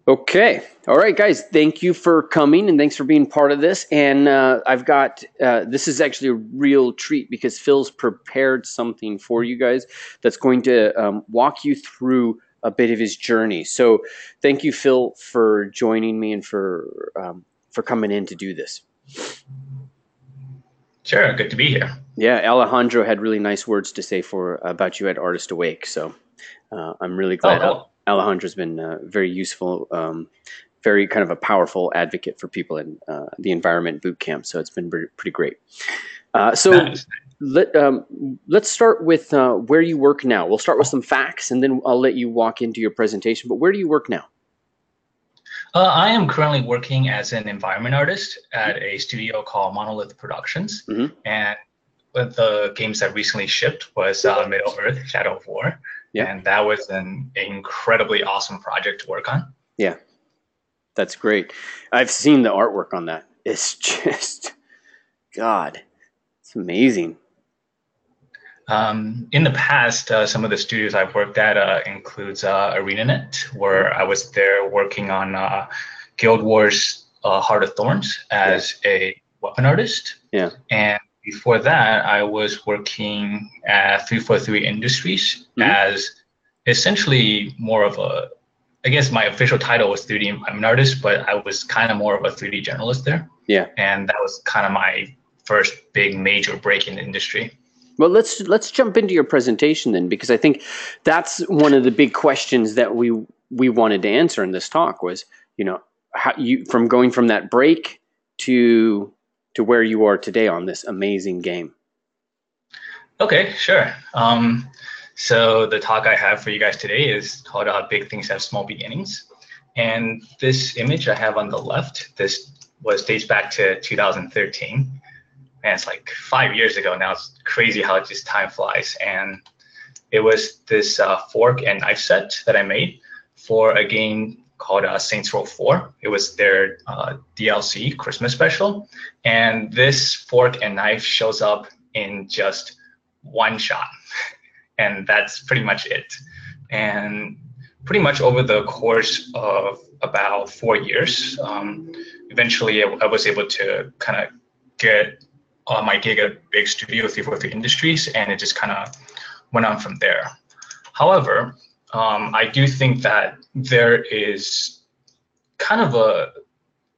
Okay. All right, guys. Thank you for coming and thanks for being part of this. And I've got this is actually a real treat because Phil's prepared something for you guys that's going to walk you through a bit of his journey. So thank you, Phil, for joining me and for coming in to do this. Sure, good to be here. Yeah, Alejandro had really nice words to say about you at Artist Awake. So I'm really Oh, glad cool. Alejandro's been very useful, very kind of a powerful advocate for people in the environment boot camp. So it's been pretty great. So Nice. let's start with where you work now. We'll start with some facts, and then I'll let you walk into your presentation. But where do you work now? I am currently working as an environment artist at a studio called Monolith Productions. Mm-hmm. And one of the games that recently shipped was Middle Earth: Shadow of War. Yeah, And that was an incredibly awesome project to work on. yeah, that's great. I've seen the artwork on that. It's just God, it's amazing. In the past, some of the studios I've worked at includes ArenaNet, where I was there working on Guild Wars Heart of Thorns as a weapon artist. Yeah. And before that, I was working at 343 Industries Mm-hmm. as essentially more of a, I guess my official title was 3D environment artist, but I was kind of more of a 3D generalist there. Yeah. And that was kind of my first big major break in the industry. Well, let's jump into your presentation then, because I think that's one of the big questions that we wanted to answer in this talk was, how you from going from that break to where you are today on this amazing game. Okay, sure. So the talk I have for you guys today is called Big Things Have Small Beginnings. And this image I have on the left, this dates back to 2013. And it's like 5 years ago now. It's crazy how just time flies. And it was this fork and knife set that I made for a game called Saints Row 4. It was their DLC Christmas special. And this fork and knife shows up in just one shot. And that's pretty much it. And pretty much over the course of about 4 years, eventually I was able to kind of get my gig at a big studio, 343 Industries, and it just kind of went on from there. However, I do think that there is kind of a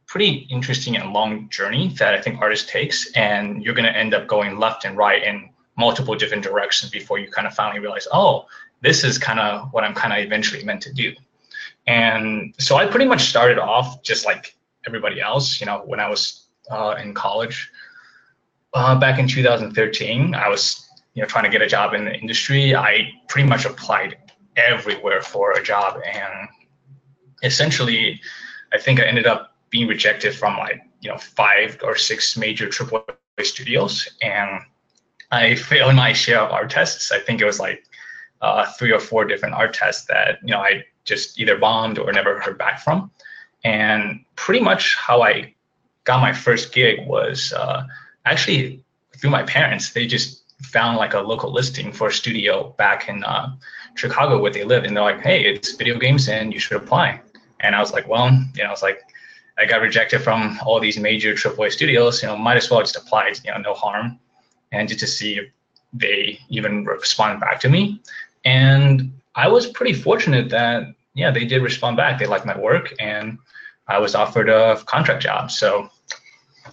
pretty interesting and long journey that I think artist takes, and you're going to end up going left and right in multiple different directions before you kind of finally realize, oh, this is kind of what I'm kind of eventually meant to do. And so I pretty much started off just like everybody else, when I was in college. Back in 2013, I was trying to get a job in the industry. I pretty much applied everywhere for a job, and essentially, I think I ended up being rejected from like 5 or 6 major AAA studios, and I failed my share of art tests. I think it was like 3 or 4 different art tests that I just either bombed or never heard back from. And pretty much how I got my first gig was actually through my parents. They just found like a local listing for a studio back in Chicago where they live, and they're like, hey, it's video games and you should apply. And I was like, well, I got rejected from all these major AAA studios, might as well just apply, no harm, and just to see if they even respond back to me. And I was pretty fortunate that, yeah, they did respond back. They liked my work, and I was offered a contract job. So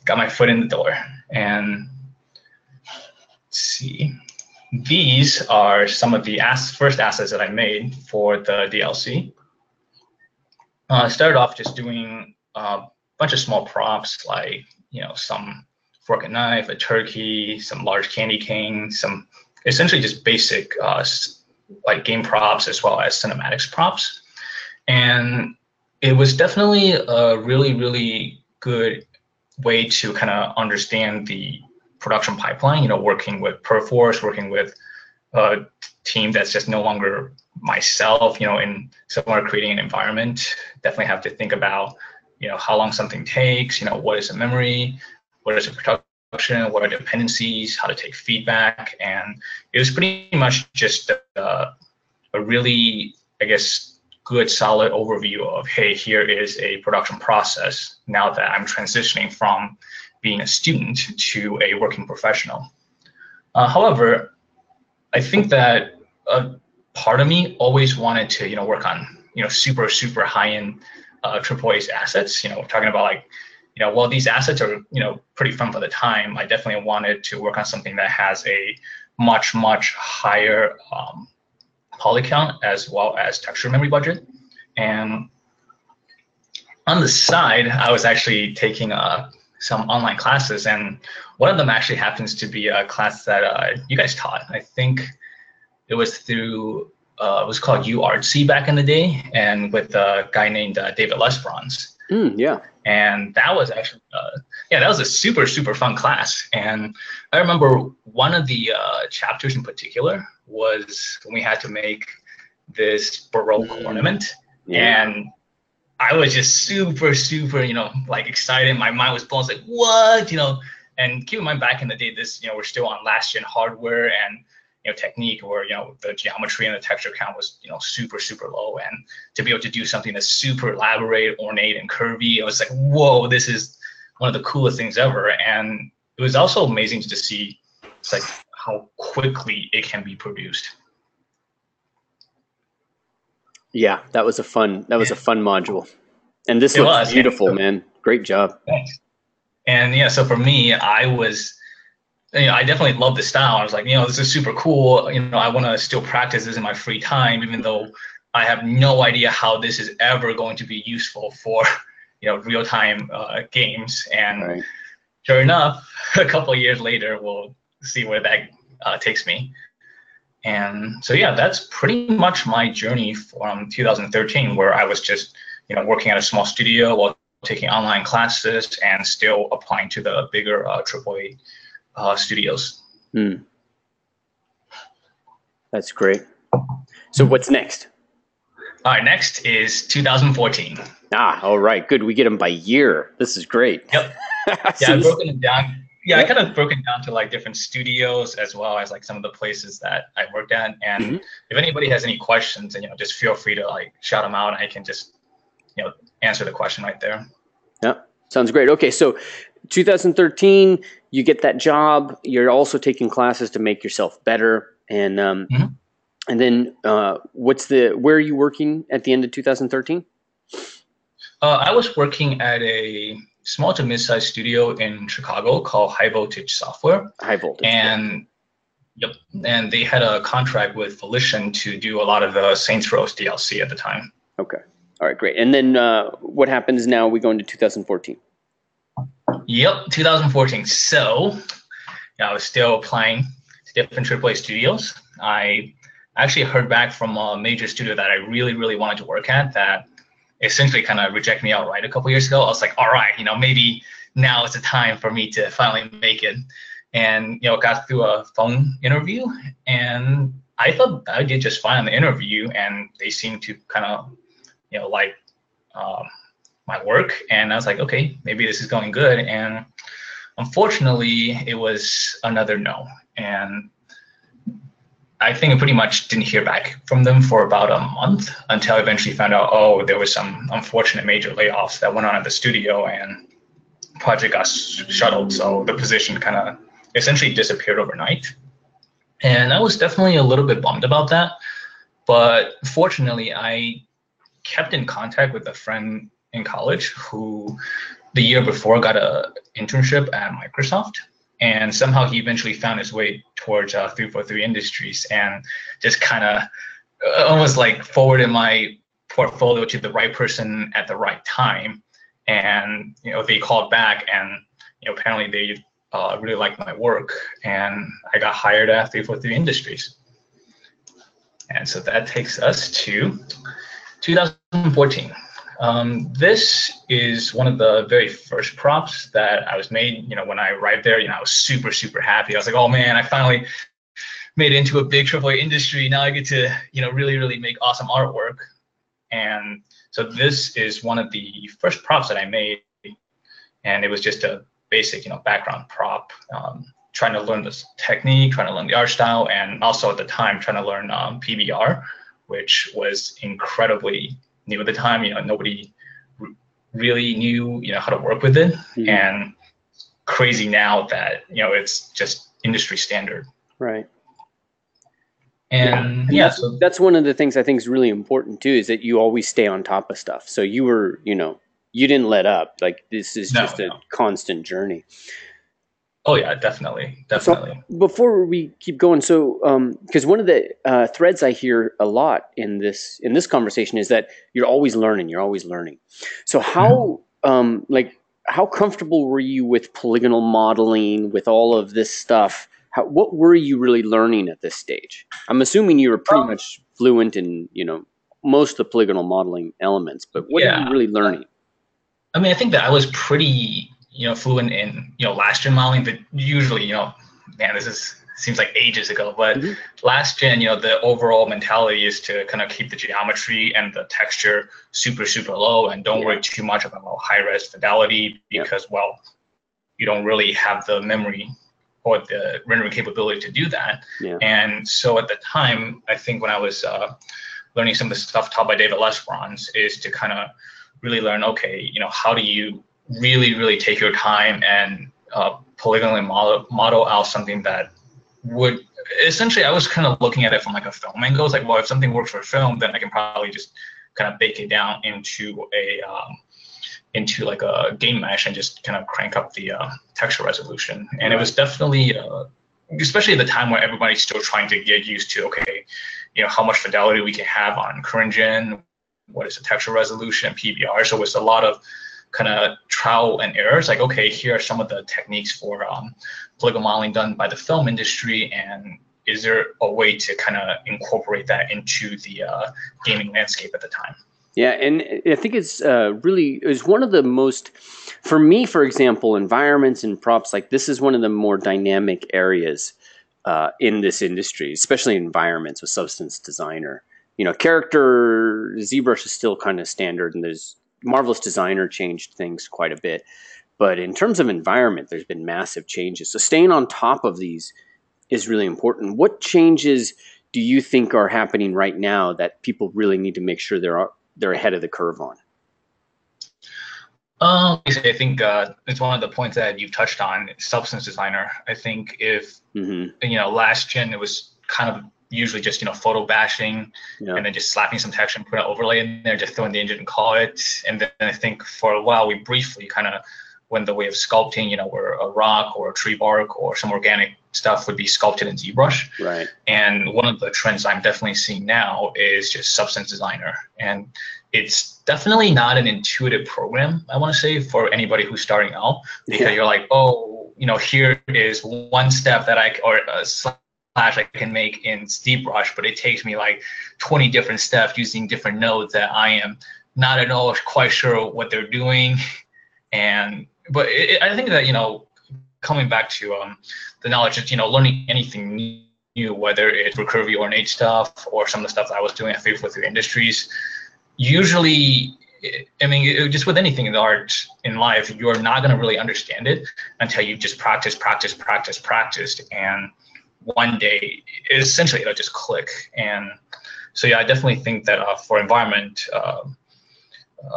got my foot in the door. And let's see, these are some of the first assets that I made for the DLC. I started off just doing a bunch of small props, like some fork and knife, a turkey, some large candy cane, some essentially just basic like game props as well as cinematics props. And it was definitely a really, really good way to kind of understand the production pipeline, working with Perforce, working with a team that's just no longer myself, in somewhere creating an environment. Definitely have to think about, how long something takes, what is the memory, what is the production, what are dependencies, how to take feedback. And it was pretty much just a really, I guess, good solid overview of, hey, here is a production process now that I'm transitioning from being a student to a working professional. However, I think that a part of me always wanted to, work on, super, super high-end AAA assets, talking about like, while these assets are, pretty fun for the time, I definitely wanted to work on something that has a much, much higher poly count as well as texture memory budget. And on the side, I was actually taking some online classes, and one of them actually happens to be a class that you guys taught. I think it was through, it was called UArtsy back in the day, and with a guy named David Lesbrons. Yeah. And that was actually, that was a super, super fun class. And I remember one of the chapters in particular was when we had to make this Baroque ornament. Yeah. And I was just super, super, like excited. My mind was blown. I was like, what? And keep in mind, back in the day, this, we're still on last gen hardware and, technique where, the geometry and the texture count was, super, super low. And to be able to do something that's super elaborate, ornate, and curvy, it was like, whoa, this is one of the coolest things ever. And it was also amazing to see, it's like how quickly it can be produced. Yeah, that was a fun module. And this looks beautiful, man. Great job. Thanks. And so for me, I was, I definitely love the style. I was like, this is super cool. I want to still practice this in my free time, even though I have no idea how this is ever going to be useful for, real-time games. And sure enough, a couple of years later, we'll see where that takes me. And so, that's pretty much my journey from 2013, where I was just, working at a small studio while taking online classes and still applying to the bigger AAA studios. That's great. So what's next? All right, next is 2014. All right, good. We get them by year. This is great. Yep. I've broken it down. I kind of broken down to like different studios as well as like some of the places that I worked at. And if anybody has any questions, then just feel free to like shout them out, and I can just answer the question right there. Yeah, sounds great. Okay, so 2013, you get that job. You're also taking classes to make yourself better, and then where are you working at the end of 2013? I was working at a small to mid-sized studio in Chicago called High Voltage Software. High Voltage. And and they had a contract with Volition to do a lot of the Saints Row DLC at the time. Okay. All right, great. And then what happens now? We go into 2014. Yep, 2014. So I was still applying to different AAA studios. I actually heard back from a major studio that I really, really wanted to work at that essentially kind of rejected me outright a couple years ago. I was like, all right, maybe now is the time for me to finally make it. And, got through a phone interview, and I thought I did just fine on the interview, and they seemed to kind of, like my work. And I was like, okay, maybe this is going good. And unfortunately, it was another no. And I think I pretty much didn't hear back from them for about a month until I eventually found out, there was some unfortunate major layoffs that went on at the studio, and the project got shuttled. So the position kind of essentially disappeared overnight. And I was definitely a little bit bummed about that. But fortunately, I kept in contact with a friend in college who the year before got an internship at Microsoft. And somehow he eventually found his way towards 343 Industries, and just kind of almost like forwarded my portfolio to the right person at the right time. And, they called back, and, apparently they really liked my work, and I got hired at 343 Industries. And so that takes us to 2014. This is one of the very first props that I was made. When I arrived there, I was super, super happy. I was like, oh man, I finally made it into a big AAA industry. Now I get to, really, really make awesome artwork. And so this is one of the first props that I made. And it was just a basic, background prop, trying to learn this technique, trying to learn the art style, and also at the time trying to learn PBR, which was incredibly new at the time. Nobody really knew, how to work with it. Mm-hmm. And crazy now that, it's just industry standard. Right. And so that's one of the things I think is really important too, is that you always stay on top of stuff. So you were, you didn't let up. Like, this is just a constant journey. Oh yeah, definitely. So before we keep going, so because one of the threads I hear a lot in this conversation is that you're always learning. So how how comfortable were you with polygonal modeling, with all of this stuff? What were you really learning at this stage? I'm assuming you were pretty much fluent in most of the polygonal modeling elements, but what are you really learning? I mean, I think that I was pretty fluent in last gen modeling, but usually man, seems like ages ago, but last gen, the overall mentality is to kind of keep the geometry and the texture super low, and don't worry too much about high res fidelity, because well, you don't really have the memory or the rendering capability to do that. And so at the time, I think when I was learning some of the stuff taught by David Lesperance, is to kind of really learn, okay, how do you really take your time and polygonally model out something that would essentially, I was kind of looking at it from like a film angle. It's like, well, if something works for film, then I can probably just kind of bake it down into like a game mesh and just kind of crank up the texture resolution. And it was definitely, especially at the time where everybody's still trying to get used to, okay, how much fidelity we can have on current gen, what is the texture resolution, PBR. So it's a lot of kind of trial and errors. Like, okay, here are some of the techniques for polygon modeling done by the film industry, and is there a way to kind of incorporate that into the gaming landscape at the time? Yeah, and I think it's one of the most, for me, for example, environments and props, like this is one of the more dynamic areas in this industry, especially environments with Substance Designer. Character ZBrush is still kind of standard, and there's Marvelous Designer changed things quite a bit. But in terms of environment, there's been massive changes. So staying on top of these is really important. What changes do you think are happening right now that people really need to make sure they're ahead of the curve on? I think it's one of the points that you've touched on, Substance Designer. I think if, last gen, it was kind of usually just, photo bashing and then just slapping some texture and put an overlay in there, just throw in the engine and call it. And then I think for a while, we briefly kind of went the way of sculpting, where a rock or a tree bark or some organic stuff would be sculpted in ZBrush. Right. And one of the trends I'm definitely seeing now is just Substance Designer. And it's definitely not an intuitive program, I want to say, for anybody who's starting out, because you're like, oh, here is one step that I can make in ZBrush, but it takes me like 20 different steps using different nodes that I am not at all quite sure what they're doing. But I think that, coming back to the knowledge of, learning anything new, whether it's recurve or innate stuff or some of the stuff that I was doing at 343 Industries, usually, just with anything in the art in life, you're not going to really understand it until you just practiced. And one day, essentially, it'll just click. And so, I definitely think that for environment,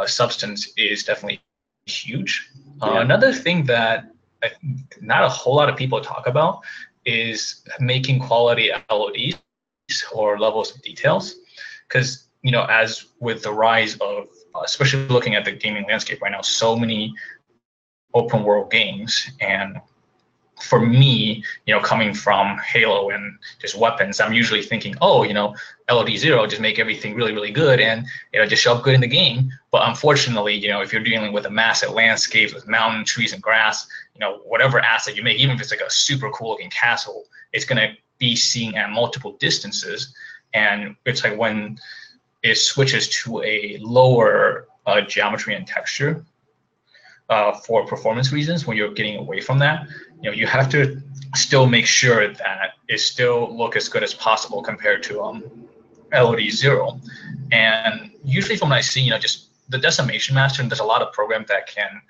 Substance is definitely huge. Another thing that not a whole lot of people talk about is making quality LODs or levels of details. Because, as with the rise of, especially looking at the gaming landscape right now, so many open world games, and for me, coming from Halo and just weapons, I'm usually thinking, oh, LOD 0, just make everything really good and just show up good in the game. But unfortunately, if you're dealing with a massive landscape with mountain, trees, and grass, whatever asset you make, even if it's like a super cool looking castle, it's going to be seen at multiple distances. And it's like when it switches to a lower geometry and texture for performance reasons, when you're getting away from that, you have to still make sure that it still look as good as possible compared to LOD 0. And usually from what I see, just the Decimation Master, and there's a lot of programs that can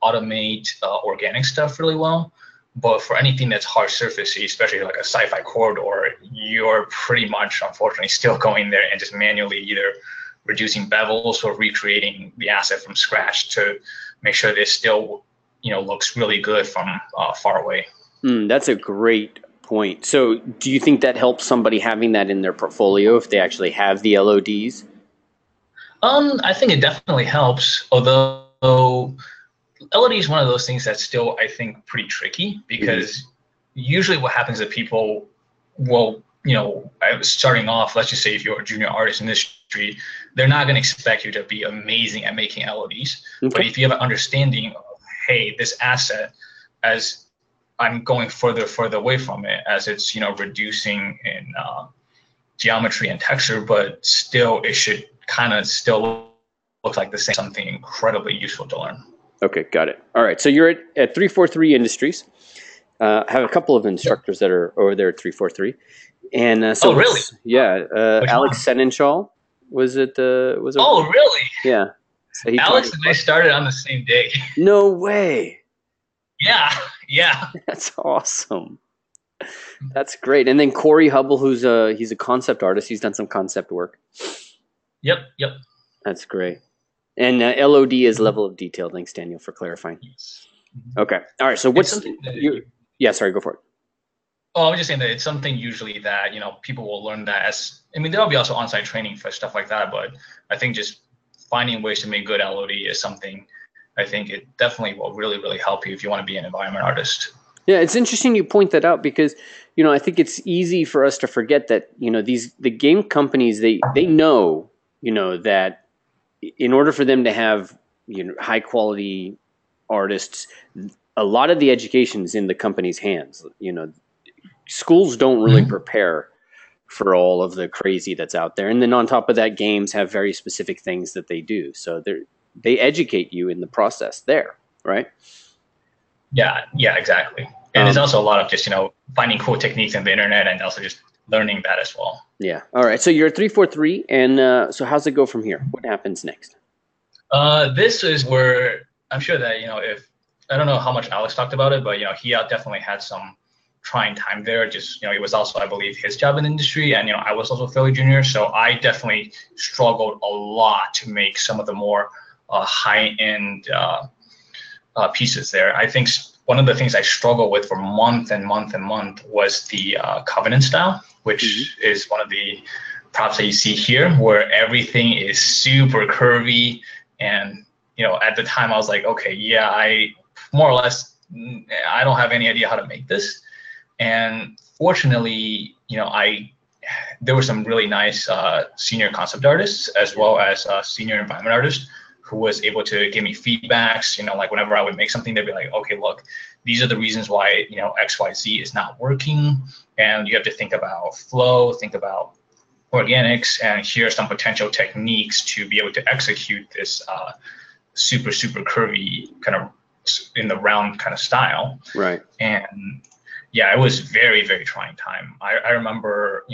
automate organic stuff really well. But for anything that's hard surfacey, especially like a sci-fi corridor, you're pretty much, unfortunately, still going there and just manually either reducing bevels or recreating the asset from scratch to make sure this still, looks really good from far away. That's a great point. So, do you think that helps somebody having that in their portfolio if they actually have the LODs? I think it definitely helps, although LOD is one of those things that's still, I think, pretty tricky because usually what happens is people will, starting off, let's just say if you're a junior artist in this industry, they're not going to expect you to be amazing at making LODs. Okay. But if you have an understanding of, hey, this asset, as I'm going further away from it, as it's, reducing in geometry and texture, but still it should kind of still look like the same, something incredibly useful to learn. Okay, got it. All right, so you're at 343 Industries. Have a couple of instructors that are over there at 343. And so, oh, really? Yeah, Alex Senenschal was it? Oh, really? Yeah. So Alex and I started on the same day. No way. Yeah. That's awesome. That's great. And then Corey Hubble, he's a concept artist. He's done some concept work. Yep. That's great. And LOD is level of detail. Thanks, Daniel, for clarifying. Yes. Okay. All right. So yeah, sorry, go for it. Oh, I was just saying that it's something usually that, people will learn that there'll be also on-site training for stuff like that, but I think just finding ways to make good LOD is something I think it definitely will really, really help you if you want to be an environment artist. Yeah, it's interesting you point that out because, I think it's easy for us to forget that, the game companies, they know, that in order for them to have, high quality artists, a lot of the education is in the company's hands. Schools don't really prepare for all of the crazy that's out there. And then on top of that, games have very specific things that they do. So they educate you in the process there, right? Yeah, exactly. And there's also a lot of just, finding cool techniques on the internet and also just learning that as well. Yeah. All right. So you're at 343. And so how's it go from here? What happens next? This is where I'm sure that, if I don't know how much Alex talked about it, but, he definitely had some trying time there. Just, it was also, I believe, his job in the industry. And, I was also fairly junior. So I definitely struggled a lot to make some of the more high-end pieces there. I think one of the things I struggled with for month was the Covenant style, which is one of the props that you see here, where everything is super curvy. And, at the time I was like, okay, yeah, I more or less, I don't have any idea how to make this. And fortunately, there were some really nice senior concept artists as well as senior environment artists who was able to give me feedbacks. Like whenever I would make something, they'd be like, okay, look, these are the reasons why, XYZ is not working. And you have to think about flow, think about organics, and here are some potential techniques to be able to execute this super, super curvy kind of in the round kind of style. Right. And yeah, it was very, very trying time. I remember,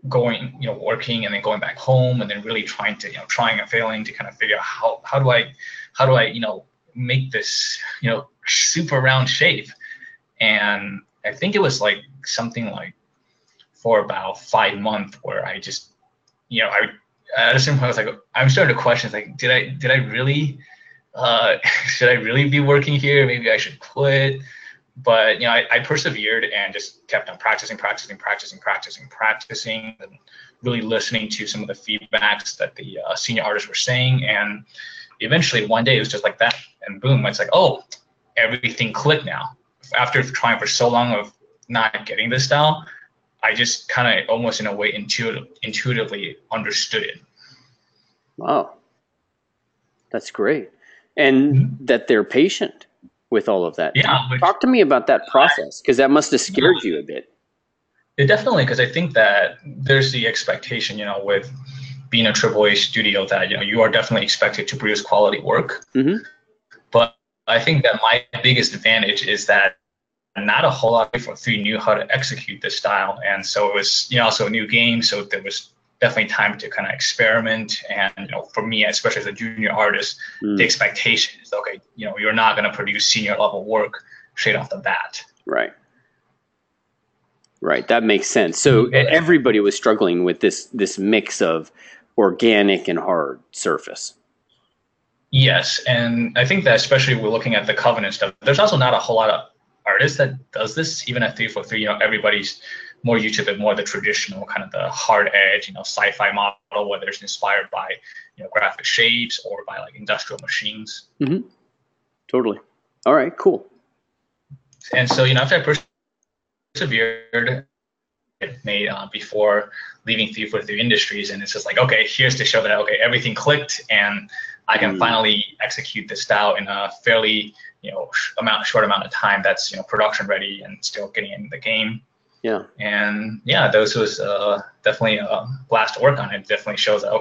going, working and then going back home and then really trying and failing to kind of figure out how do I, make this, super round shape. And I think it was like something like for about 5 months where I just, at a certain point I was like, I'm starting to question, like, did I really, should I really be working here? Maybe I should quit. But, I persevered and just kept on practicing, and really listening to some of the feedbacks that the senior artists were saying. And eventually one day it was just like that. And boom, it's like, oh, everything clicked now. After trying for so long of not getting this style, I just kind of almost in a way intuitively understood it. Wow. That's great. And that they're patient with all of that. Yeah. Talk to me about that process, because that must have scared you a bit. It definitely, because I think that there's the expectation, with being a AAA studio that, you are definitely expected to produce quality work. Mm-hmm. But I think that my biggest advantage is that not a whole lot of people knew how to execute this style. And so it was, also a new game. So there was definitely time to kind of experiment. And, for me, especially as a junior artist, the expectation is, okay, you're not going to produce senior level work straight off the bat. Right. Right. That makes sense. So everybody was struggling with this mix of organic and hard surface. Yes, and I think that especially we're looking at the Covenant stuff. There's also not a whole lot of artists that does this, even at 343. Everybody's more used to the more the traditional kind of the hard edge, sci-fi model, whether it's inspired by graphic shapes or by like industrial machines. Mm-hmm. Totally. All right. Cool. And so after I persevered, made before leaving 343 Industries, and it's just like, okay, here's to show that everything clicked and I can finally execute this style in a fairly short amount of time that's production ready and still getting in the game. Yeah. And yeah, those was definitely a blast to work on. It definitely shows that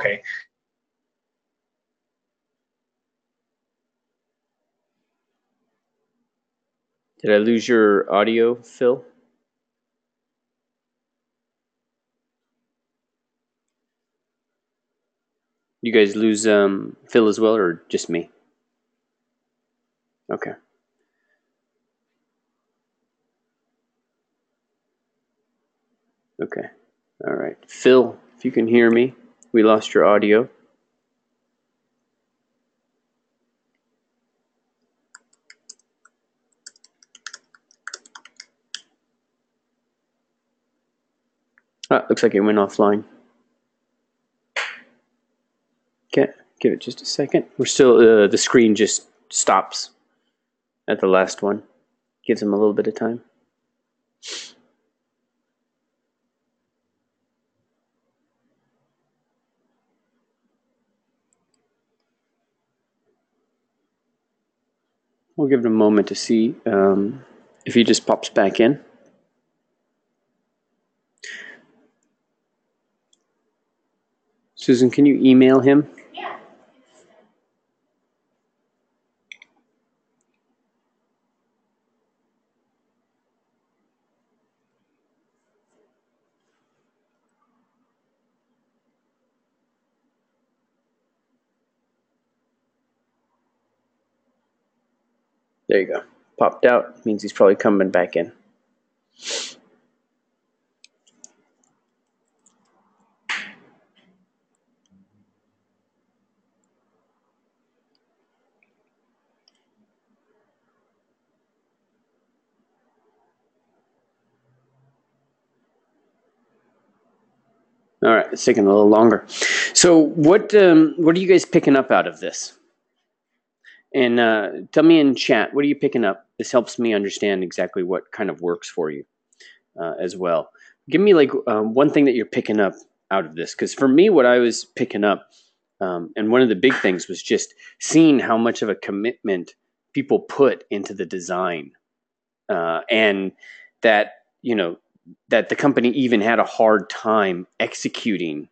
Did I lose your audio, Phil? You guys lose Phil as well, or just me? Okay. Okay. All right. Phil, if you can hear me, we lost your audio. Looks like it went offline. Okay. Give it just a second. We're still, the screen just stops at the last one. Gives him a little bit of time. We'll give it a moment to see if he just pops back in. Susan, can you email him? Yeah. There you go. Popped out. Means he's probably coming back in. All right, it's taking a little longer. So, what are you guys picking up out of this? And tell me in chat, what are you picking up? This helps me understand exactly what kind of works for you as well. Give me like one thing that you're picking up out of this, because for me, what I was picking up, and one of the big things was just seeing how much of a commitment people put into the design, and that that the company even had a hard time executing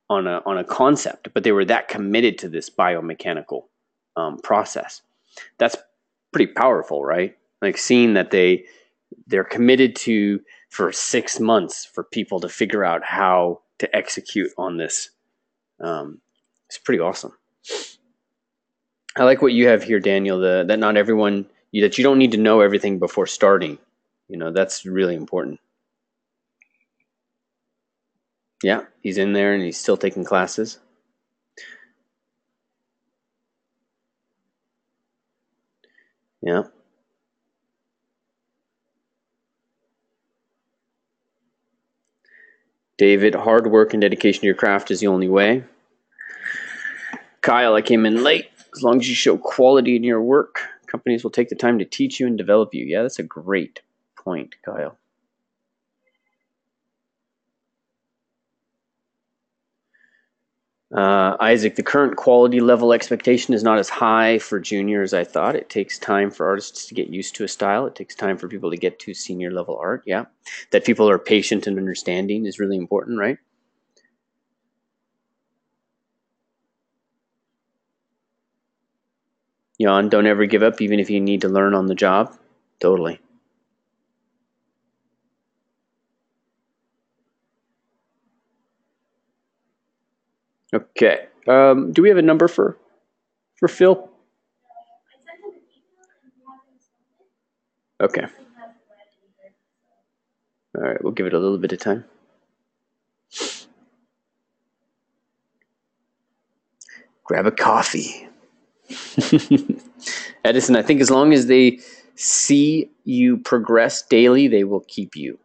on a concept, but they were that committed to this biomechanical process. That's pretty powerful, right? Like seeing that they're committed to for 6 months for people to figure out how to execute on this. It's pretty awesome. I like what you have here, Daniel. That not everyone that you don't need to know everything before starting. That's really important. Yeah, he's in there and he's still taking classes. Yeah. David, hard work and dedication to your craft is the only way. Kyle, I came in late. As long as you show quality in your work, companies will take the time to teach you and develop you. Yeah, that's a great point, Kyle. Isaac, the current quality level expectation is not as high for junior as I thought. It takes time for artists to get used to a style. It takes time for people to get to senior level art. Yeah, that people are patient and understanding is really important, right? Jan, don't ever give up, even if you need to learn on the job. Totally. Okay. Do we have a number for Phil? Okay. All right, we'll give it a little bit of time. Grab a coffee. Edison, I think as long as they see you progress daily, they will keep you.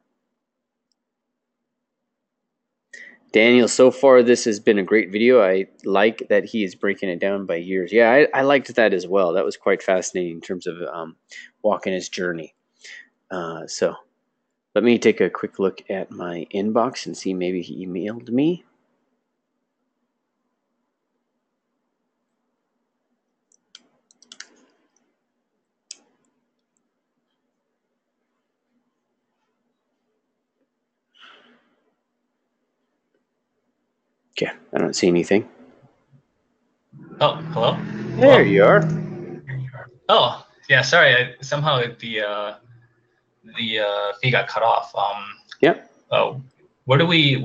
Daniel, so far this has been a great video. I like that he is breaking it down by years. Yeah, I liked that as well. That was quite fascinating in terms of walking his journey. So let me take a quick look at my inbox and see maybe he emailed me. Okay, I don't see anything. Oh, hello? There you are. Oh, yeah, sorry. Somehow the feed got cut off. Yep. Where do we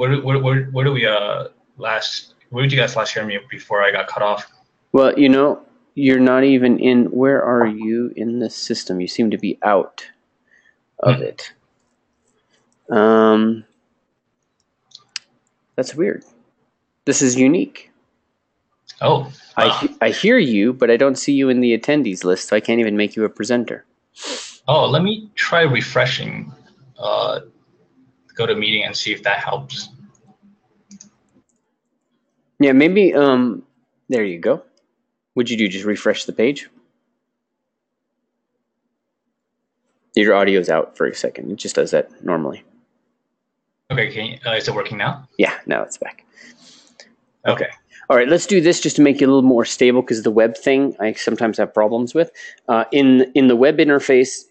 last? Where did you guys last hear me before I got cut off? Well, you know, you're not even in. Where are you in the system? You seem to be out of it. That's weird. This is unique. Oh, wow. I hear you, but I don't see you in the attendees list, so I can't even make you a presenter. Oh, let me try refreshing. Go to meeting and see if that helps. Yeah, maybe. There you go. What'd you do? Just refresh the page? Your audio's out for a second. It just does that normally. Okay, is it working now? Yeah, now it's back. Okay. All right, let's do this just to make it a little more stable because the web thing I sometimes have problems with. In the web interface,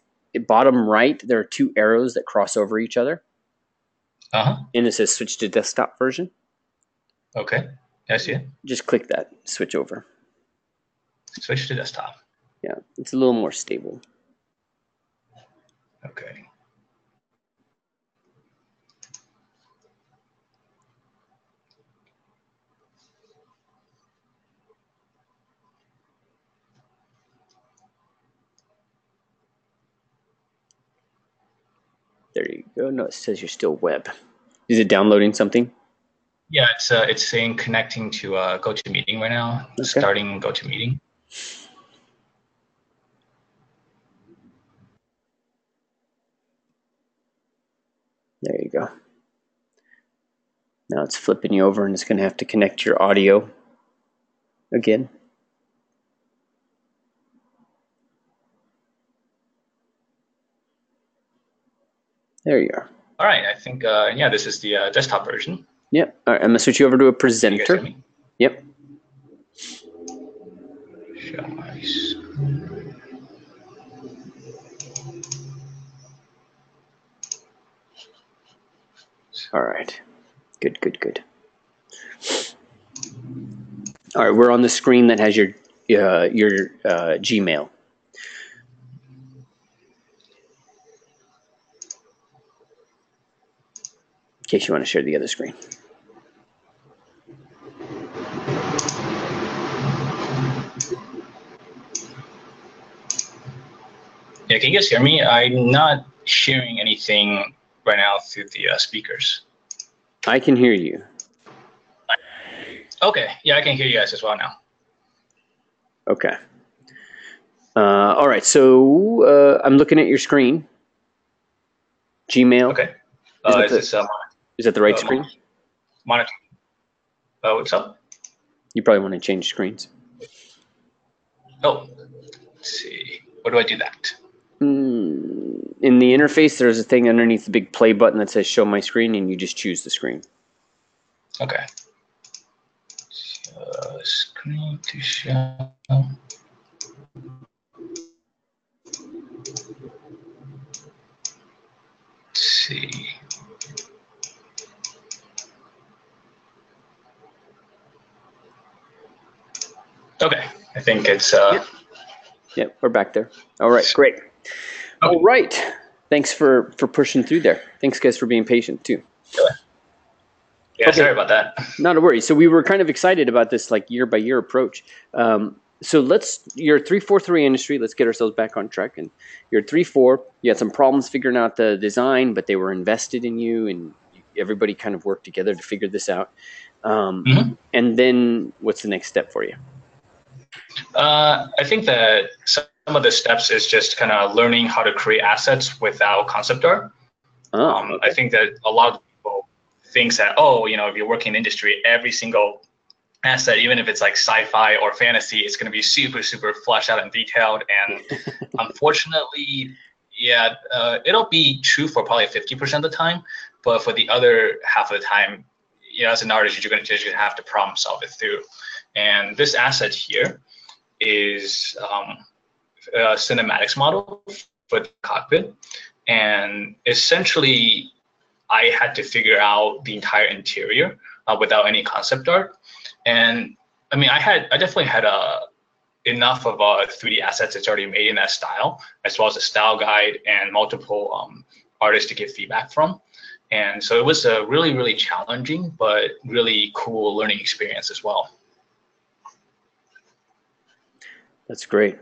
bottom right, there are two arrows that cross over each other. Uh-huh. And it says switch to desktop version. Okay, I see it. Just click that, switch over. Switch to desktop. Yeah, it's a little more stable. Okay. There you go. No, it says you're still web. Is it downloading something? Yeah, it's saying connecting to GoToMeeting right now. Okay. Starting GoToMeeting. There you go. Now it's flipping you over and it's going to have to connect your audio again. There you are. All right, I think, yeah, this is the desktop version. Yep. All right, I'm going to switch you over to a presenter. Yep. All right. Good, good, good. All right, we're on the screen that has your Gmail. In case you want to share the other screen. Yeah, can you guys hear me? I'm not sharing anything right now through the speakers. I can hear you. Okay, yeah, I can hear you guys as well now. Okay. All right, so I'm looking at your screen. Gmail. Okay. Is that the right screen? Monitor. What's up? You probably want to change screens. Oh, let's see. Where do I do that? In the interface, there's a thing underneath the big play button that says show my screen, and you just choose the screen. Okay. Screen to show. Let's see. Okay, I think it's... Yep, we're back there. All right, great. Okay. All right. Thanks for pushing through there. Thanks, guys, for being patient, too. Sure. Yeah, okay. Sorry about that. Not a worry. So we were kind of excited about this like year-by-year approach. So you're 3-4-3 industry. Let's get ourselves back on track. And you're 3-4. You had some problems figuring out the design, but they were invested in you, and everybody kind of worked together to figure this out. And then what's the next step for you? I think that some of the steps is just kind of learning how to create assets without concept art. Okay. I think that a lot of people think that, if you're working in industry, every single asset, even if it's like sci-fi or fantasy, it's going to be super, super fleshed out and detailed. And unfortunately, it'll be true for probably 50% of the time. But for the other half of the time, as an artist, you're going to have to problem solve it through. And this asset here is a cinematics model for the cockpit. And essentially, I had to figure out the entire interior without any concept art. And I mean, I definitely had enough of 3D assets that's already made in that style, as well as a style guide and multiple artists to get feedback from. And so it was a really, really challenging, but really cool learning experience as well. That's great.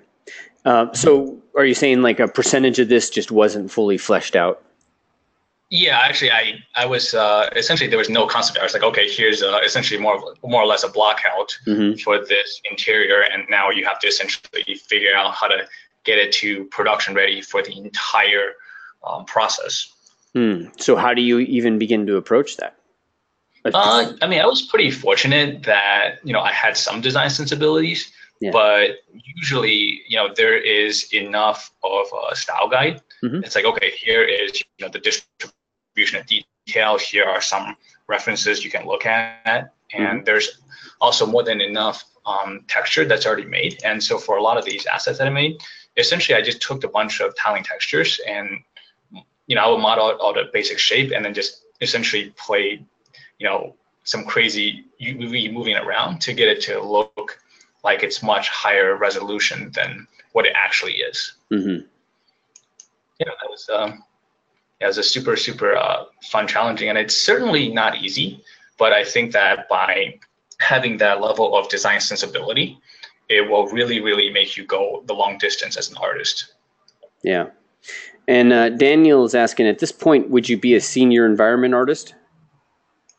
So are you saying like a percentage of this just wasn't fully fleshed out? Yeah, actually, I was essentially there was no concept. I was like, okay, here's essentially more or less a block out for this interior, and now you have to essentially figure out how to get it to production ready for the entire process. So how do you even begin to approach that? I mean, I was pretty fortunate that I had some design sensibilities, but usually there is enough of a style guide. It's like, okay, here is the distribution of detail. Here are some references you can look at, and there's also more than enough texture that's already made. And so for a lot of these assets that I made, essentially I just took a bunch of tiling textures and I would model all the basic shape and then just essentially play some crazy UV moving around to get it to look like it's much higher resolution than what it actually is. That was it was a super, super fun, challenging, and it's certainly not easy. But I think that by having that level of design sensibility, it will really, really make you go the long distance as an artist. Yeah. And Daniel is asking, at this point, would you be a senior environment artist?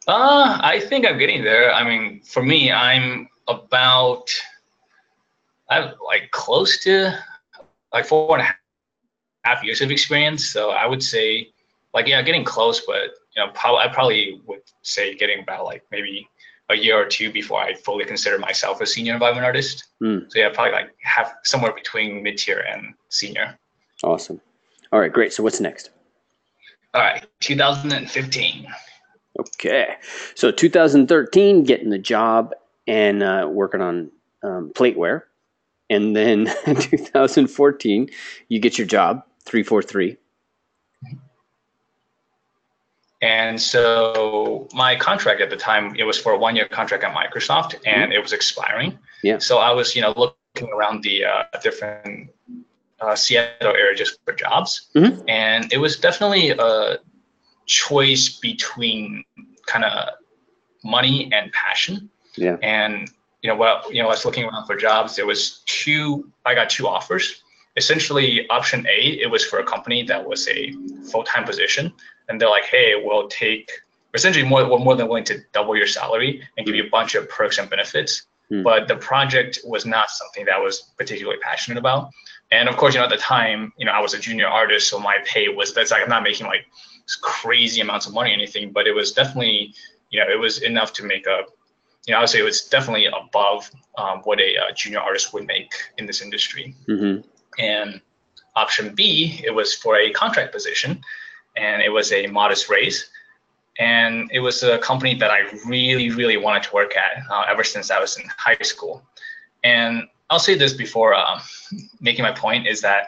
I think I'm getting there. I mean, for me, I'm like close to like 4.5 years of experience. So I would say getting close, but I probably would say getting about like maybe a year or two before I fully consider myself a senior environment artist. So yeah, probably like have somewhere between mid-tier and senior. Awesome. All right, great. So what's next? All right, 2015. Okay. So 2013, getting the job and working on plateware. And then 2014, you get your job, 3-4-3. And so my contract at the time, it was for a 1-year contract at Microsoft, and it was expiring. Yeah. So I was, looking around the different Seattle area just for jobs, and it was definitely a choice between kind of money and passion. Yeah. And I was looking around for jobs. I got 2 offers. Essentially, option A, it was for a company that was a full-time position, and they're like, hey, we'll take essentially we're more than willing to double your salary and give you a bunch of perks and benefits. But the project was not something that I was particularly passionate about. And of course, at the time, I was a junior artist, so my pay that's like I'm not making like crazy amounts of money or anything, but it was definitely, it was enough to make a, I would say it was definitely above what a junior artist would make in this industry. And option B, it was for a contract position, and it was a modest raise. And it was a company that I really, really wanted to work at ever since I was in high school. And I'll say this before making my point is that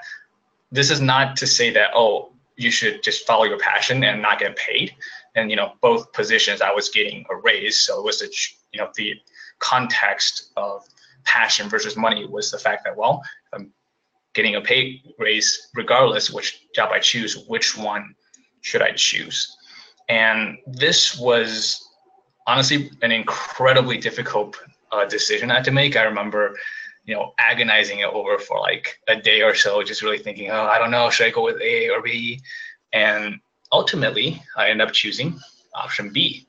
this is not to say that, you should just follow your passion and not get paid. And, both positions I was getting a raise. So it was, the context of passion versus money was the fact that, well, if I'm getting a pay raise, regardless which job I choose, which one should I choose? And this was honestly an incredibly difficult decision I had to make. I remember agonizing it over for like a day or so, just really thinking, oh, I don't know, should I go with A or B? And ultimately, I ended up choosing option B.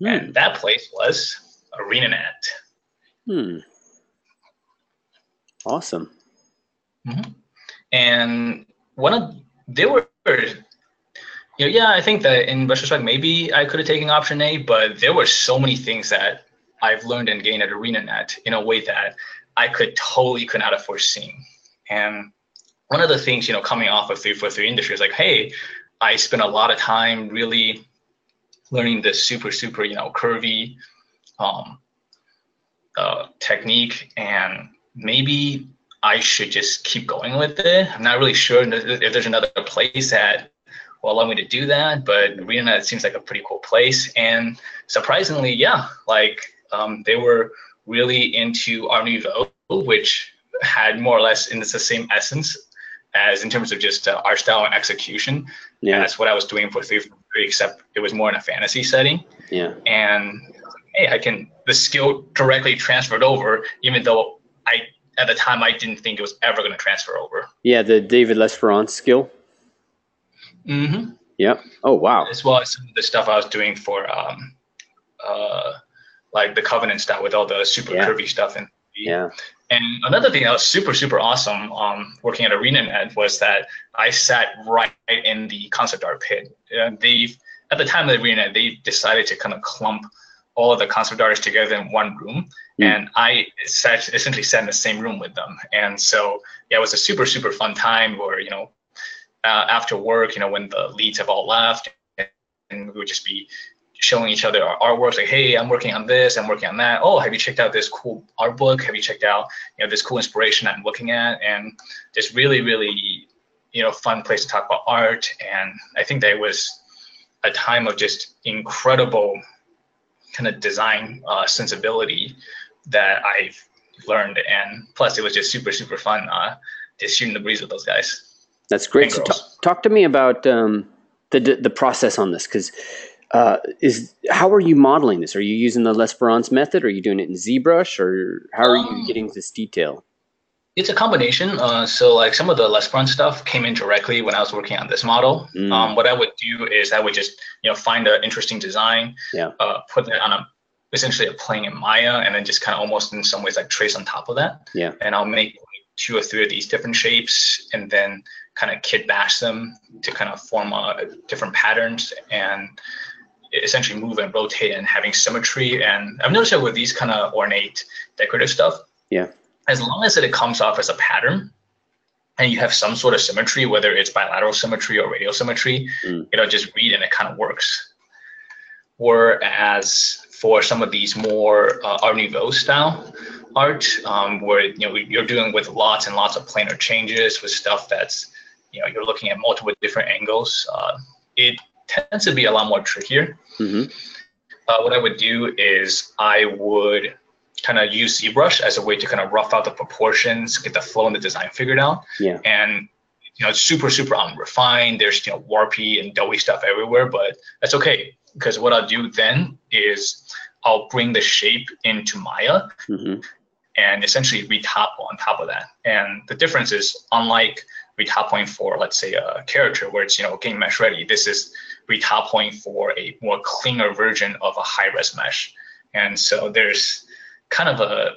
And that place was ArenaNet. Awesome. And I think that in retrospect, maybe I could have taken option A, but there were so many things that I've learned and gained at ArenaNet in a way that I could not have foreseen. And one of the things, coming off of 343 industry is like, hey, I spent a lot of time really learning this super, curvy technique, and maybe I should just keep going with it. I'm not really sure if there's another place that will allow me to do that, but ArenaNet seems like a pretty cool place. And surprisingly, they were really into Art Nouveau, which had more or less in the same essence as in terms of just art style and execution. Yeah, and that's what I was doing for 343, except it was more in a fantasy setting. Yeah, and hey, the skill directly transferred over, even though at the time I didn't think it was ever going to transfer over. Yeah, the David L'Esperance skill. Yep. Oh wow. As well as some of the stuff I was doing for like the Covenant style with all the super curvy stuff. And another thing that was super awesome working at ArenaNet was that I sat right in the concept art pit. At the time of the ArenaNet, they decided to kind of clump all of the concept artists together in one room, and I essentially sat in the same room with them. And so it was a super fun time where after work, when the leads have all left, and we would just be showing each other our artworks, like, hey, I'm working on this, I'm working on that. Oh, have you checked out this cool art book? Have you checked out this cool inspiration I'm looking at? And just really fun place to talk about art. And I think that it was a time of just incredible kind of design sensibility that I've learned. And plus it was just super fun just shooting the breeze with those guys. That's great. So talk to me about the process on this, because how are you modeling this? Are you using the L'Esperance method? Are you doing it in ZBrush, or how are you getting this detail? It's a combination. So like some of the L'Esperance stuff came in directly when I was working on this model. What I would do is I would just find an interesting design, put that on essentially a plane in Maya, and then just kind of almost in some ways like trace on top of that. Yeah. And I'll make 2 or 3 of these different shapes, and then kind of kit bash them to kind of form different patterns, and essentially move and rotate and having symmetry. And I've noticed that with these kind of ornate decorative stuff, as long as it comes off as a pattern and you have some sort of symmetry, whether it's bilateral symmetry or radial symmetry, it'll just read and it kind of works. Whereas for some of these more Art Nouveau style art, where you're dealing with lots and lots of planar changes with stuff that's you're looking at multiple different angles, it tends to be a lot more trickier. What I would do is I would kind of use ZBrush as a way to kind of rough out the proportions, get the flow and the design figured out. And it's super unrefined. There's warpy and doughy stuff everywhere, but that's okay, because what I'll do then is I'll bring the shape into Maya and essentially retop on top of that. And the difference is, unlike retopping for, let's say, a character where it's game mesh ready, this is retopping for a more cleaner version of a high-res mesh. And so there's kind of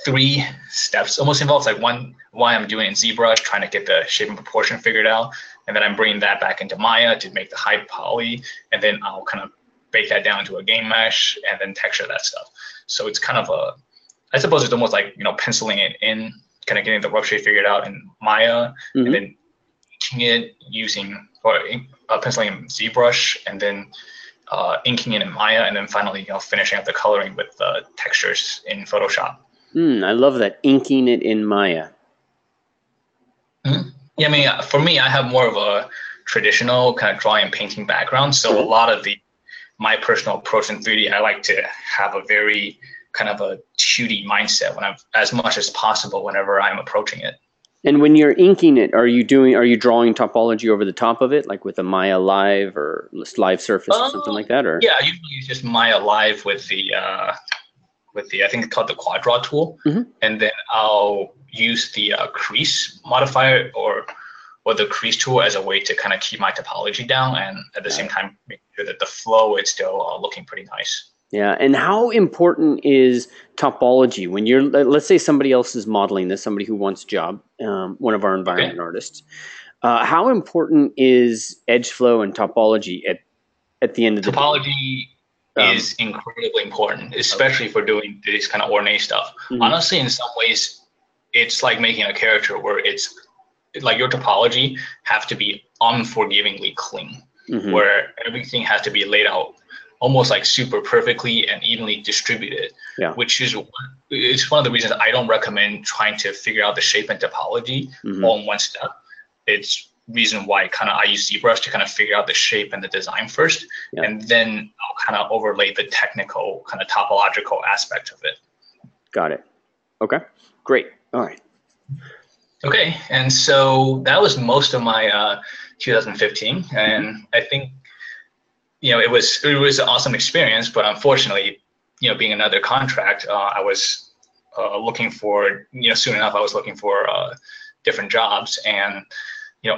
3 steps almost involved. Like one, why I'm doing it in ZBrush, trying to get the shape and proportion figured out, and then I'm bringing that back into Maya to make the high poly, and then I'll kind of bake that down to a game mesh and then texture that stuff. So it's kind of I suppose it's almost like penciling it in, kind of getting the rough shape figured out in Maya, and then inking it using penciling in ZBrush, and then inking it in Maya, and then finally finishing up the coloring with the textures in Photoshop. I love that, inking it in Maya. Yeah, I mean, for me, I have more of a traditional kind of drawing and painting background, so a lot of my personal approach in 3D, I like to have a very kind of a 2D mindset as much as possible whenever I'm approaching it. And when you're inking it, are you drawing topology over the top of it, like with a Maya Live or Live Surface or something like that? Or yeah, usually it's just Maya Live with the with the, I think it's called the quad draw tool. Mm-hmm. And then I'll use the crease modifier or the crease tool as a way to kind of keep my topology down, and at the same time make sure that the flow is still looking pretty nice. Yeah, and how important is topology when you're, let's say somebody else is modeling this, somebody who wants a job, one of our environment artists. How important is edge flow and topology at the end of the day? Topology is incredibly important, especially for doing this kind of ornate stuff. Mm-hmm. Honestly, in some ways, it's like making a character where it's like your topology have to be unforgivingly clean, mm-hmm. where everything has to be laid out almost like super perfectly and evenly distributed, which is it's one of the reasons I don't recommend trying to figure out the shape and topology mm-hmm. all in one step. It's reason why I use ZBrush to kind of figure out the shape and the design first, and then I'll kind of overlay the technical kind of topological aspect of it. Got it. Okay, great. All right. Okay, and so that was most of my 2015, and I think it was an awesome experience, but unfortunately, being another contract, I was looking for soon enough I was looking for different jobs, and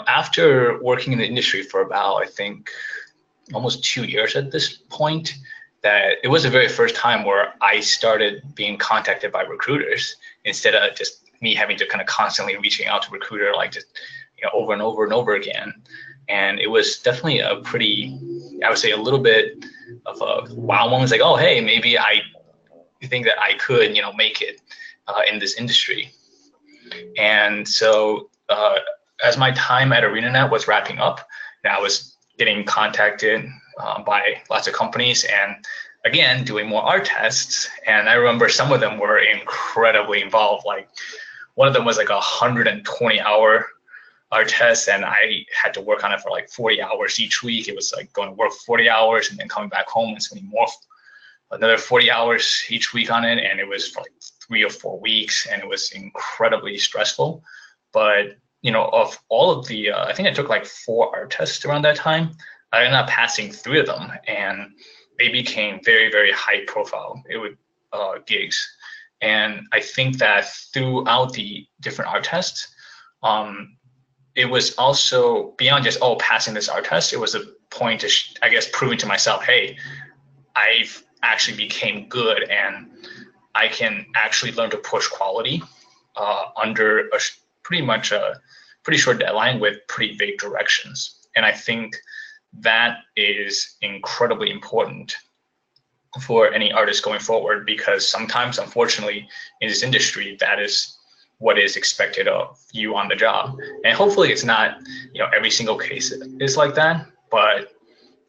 after working in the industry for about, I think, almost 2 years at this point, that it was the very first time where I started being contacted by recruiters instead of just me having to kind of constantly reaching out to recruiter, like just over and over and over again. And it was definitely a pretty, I would say, a little bit of a wow moment. It's like, oh, hey, maybe I think that I could make it in this industry. And so as my time at ArenaNet was wrapping up, and I was getting contacted by lots of companies, and again doing more art tests. And I remember some of them were incredibly involved. Like one of them was like 120-hour art test, and I had to work on it for like 40 hours each week. It was like going to work 40 hours and then coming back home and spending another 40 hours each week on it. And it was for like 3 or 4 weeks, and it was incredibly stressful. But of all of the, I think I took like 4 art tests around that time. I ended up passing 3 of them, and they became very, very high profile gigs. And I think that throughout the different art tests, it was also beyond just, passing this art test. It was a point to, proving to myself, hey, I've actually became good, and I can actually learn to push quality under a pretty short deadline with pretty vague directions. And I think that is incredibly important for any artist going forward, because sometimes, unfortunately, in this industry, that is what is expected of you on the job. And hopefully it's not, every single case is like that. But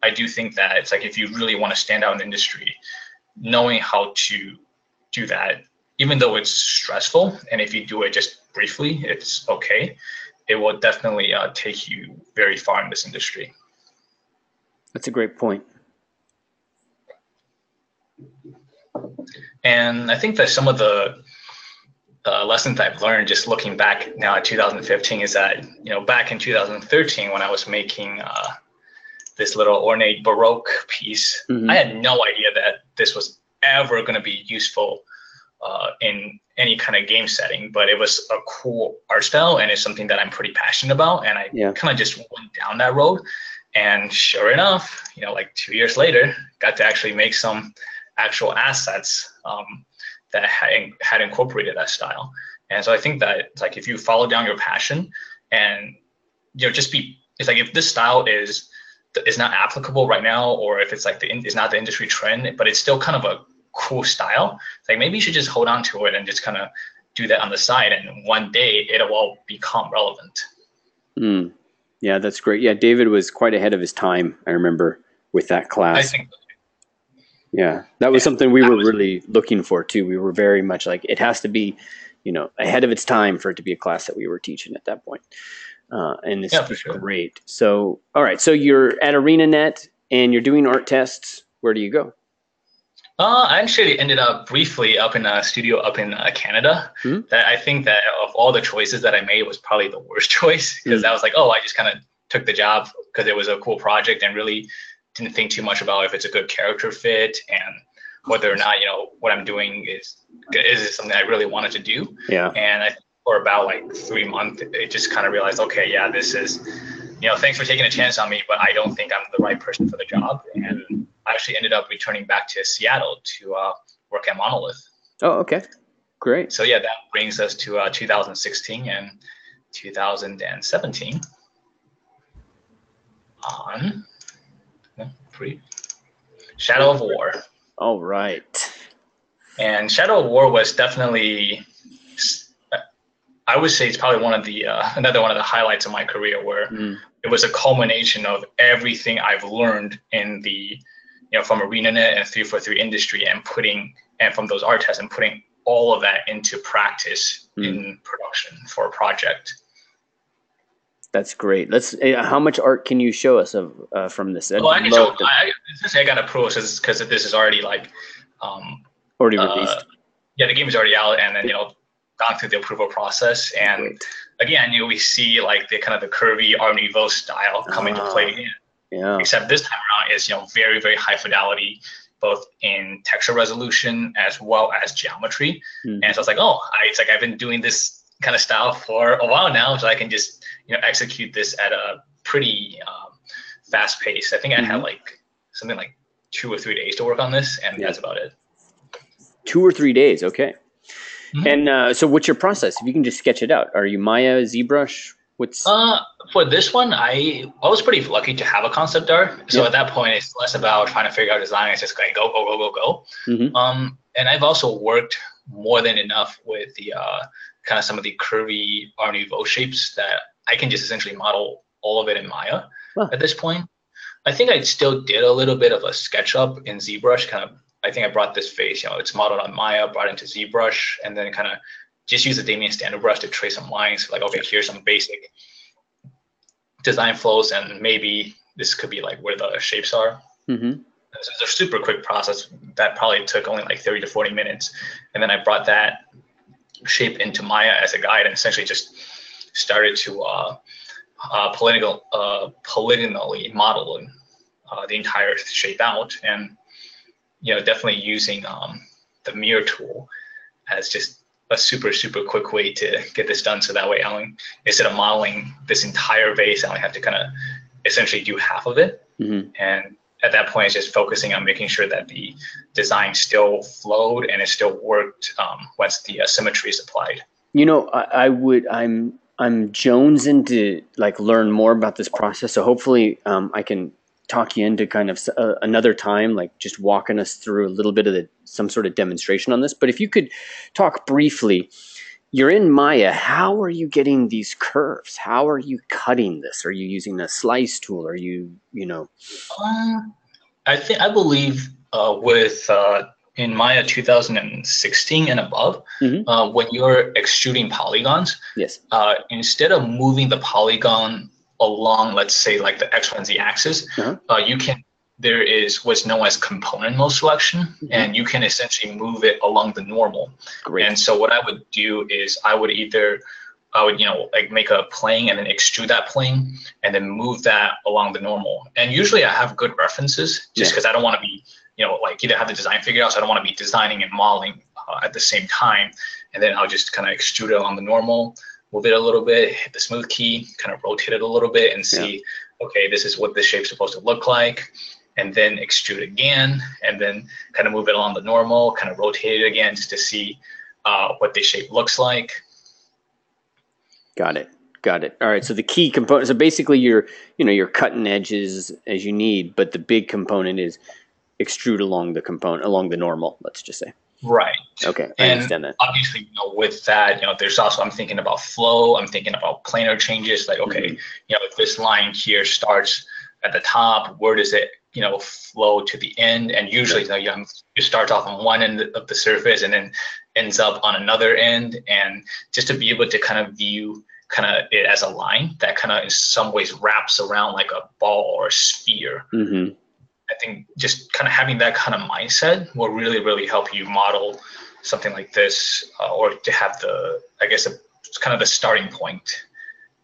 I do think that it's like, if you really want to stand out in the industry, knowing how to do that, even though it's stressful, and if you do it just briefly, it's okay, it will definitely take you very far in this industry. That's a great point. And I think that some of the lessons I've learned just looking back now at 2015 is that, back in 2013, when I was making this little ornate Baroque piece, mm-hmm. I had no idea that this was ever going to be useful in any kind of game setting, but it was a cool art style, and it's something that I'm pretty passionate about. And I kind of just went down that road. And sure enough, like 2 years later, got to actually make some actual assets that had incorporated that style. And so I think that it's like, if you follow down your passion and it's like, if this style is not applicable right now, or if it's like it's not the industry trend, but it's still kind of a cool style, it's like maybe you should just hold on to it and just kind of do that on the side, and one day it'll all become relevant. Yeah, that's great. Yeah, David was quite ahead of his time, I remember, with that class. I think. Yeah, that was something we were really looking for too. We were very much like, it has to be, ahead of its time for it to be a class that we were teaching at that point. And this is great. So, all right. So you're at ArenaNet and you're doing art tests. Where do you go? I actually ended up briefly up in a studio up in Canada. Mm-hmm. That I think that of all the choices that I made was probably the worst choice, because I was like, I just kind of took the job because it was a cool project and really didn't think too much about if it's a good character fit and whether or not, what I'm doing is it something I really wanted to do. Yeah. And for about like 3 months, it just kind of realized, okay, yeah, this is, thanks for taking a chance on me, but I don't think I'm the right person for the job. And I actually ended up returning back to Seattle to work at Monolith. Oh, okay. Great. So yeah, that brings us to 2016 and 2017 on Shadow of War. All right. And Shadow of War was definitely, I would say it's probably one of the another one of the highlights of my career, where it was a culmination of everything I've learned in the, from ArenaNet and 343 industry, and from those art tests, and putting all of that into practice in production for a project. That's great. How much art can you show us of from this? Well, I can show. I got approved because this is already already released. Yeah, the game is already out, and then gone through the approval process, and great. Again, we see the kind of the curvy Art Nouveau style come into play again. Yeah. Except this time around is very, very high fidelity, both in texture resolution as well as geometry. And so it's I've been doing this kind of style for a while now, so I can just execute this at a pretty fast pace. I think I had something like 2 or 3 days to work on this, and that's about it. 2 or 3 days, okay. And so what's your process? If you can just sketch it out. Are you Maya, ZBrush? What's for this one, I was pretty lucky to have a concept art. So at that point, it's less about trying to figure out design. It's just like go. And I've also worked more than enough with the kind of some of the curvy Art Nouveau shapes that I can just essentially model all of it in Maya at this point. I think I still did a little bit of a SketchUp in ZBrush. I think I brought this face, it's modeled on Maya, brought into ZBrush, and then kind of just use the Damien standard brush to trace some lines. Okay, here's some basic design flows, and maybe this could be where the shapes are. So it's a super quick process that probably took only 30 to 40 minutes. And then I brought that shape into Maya as a guide, and essentially just started to polygonally model the entire shape out. And definitely using the mirror tool as just a super, super quick way to get this done. So that way, instead of modeling this entire vase, I only have to kind of essentially do half of it. And at that point, it's just focusing on making sure that the design still flowed and it still worked once the symmetry is applied. I'm jonesing to learn more about this process. So hopefully I can talk you into kind of another time, just walking us through a little bit of some sort of demonstration on this. But if you could talk briefly, you're in Maya. How are you getting these curves? How are you cutting this? Are you using a slice tool? Are you, I believe with in Maya 2016 and above, when you're extruding polygons, instead of moving the polygon along, let's say the X, Y, and Z axis, there is what's known as component mode selection, and you can essentially move it along the normal. Great. And so what I would do is I would make a plane and then extrude that plane and then move that along the normal. And usually I have good references just because I don't want to be, either have the design figured out, so I don't want to be designing and modeling at the same time. And then I'll just kind of extrude it along the normal, move it a little bit, hit the smooth key, kind of rotate it a little bit and see, okay, this is what this shape's supposed to look like. And then extrude again, and then kind of move it along the normal, kind of rotate it again just to see what the shape looks like. Got it. All right. So the key component, so basically you're cutting edges as you need, but the big component is extrude along the normal, let's just say. Right. Okay. I understand that. Obviously, with that, there's also, I'm thinking about flow. I'm thinking about planar changes. Okay, if this line here starts at the top, where does it, flow to the end? And usually, it starts off on one end of the surface and then ends up on another end. And just to be able to kind of view it as a line that kind of in some ways wraps around like a ball or a sphere. I think just kind of having that kind of mindset will really, really help you model something like this, or to have it's kind of the starting point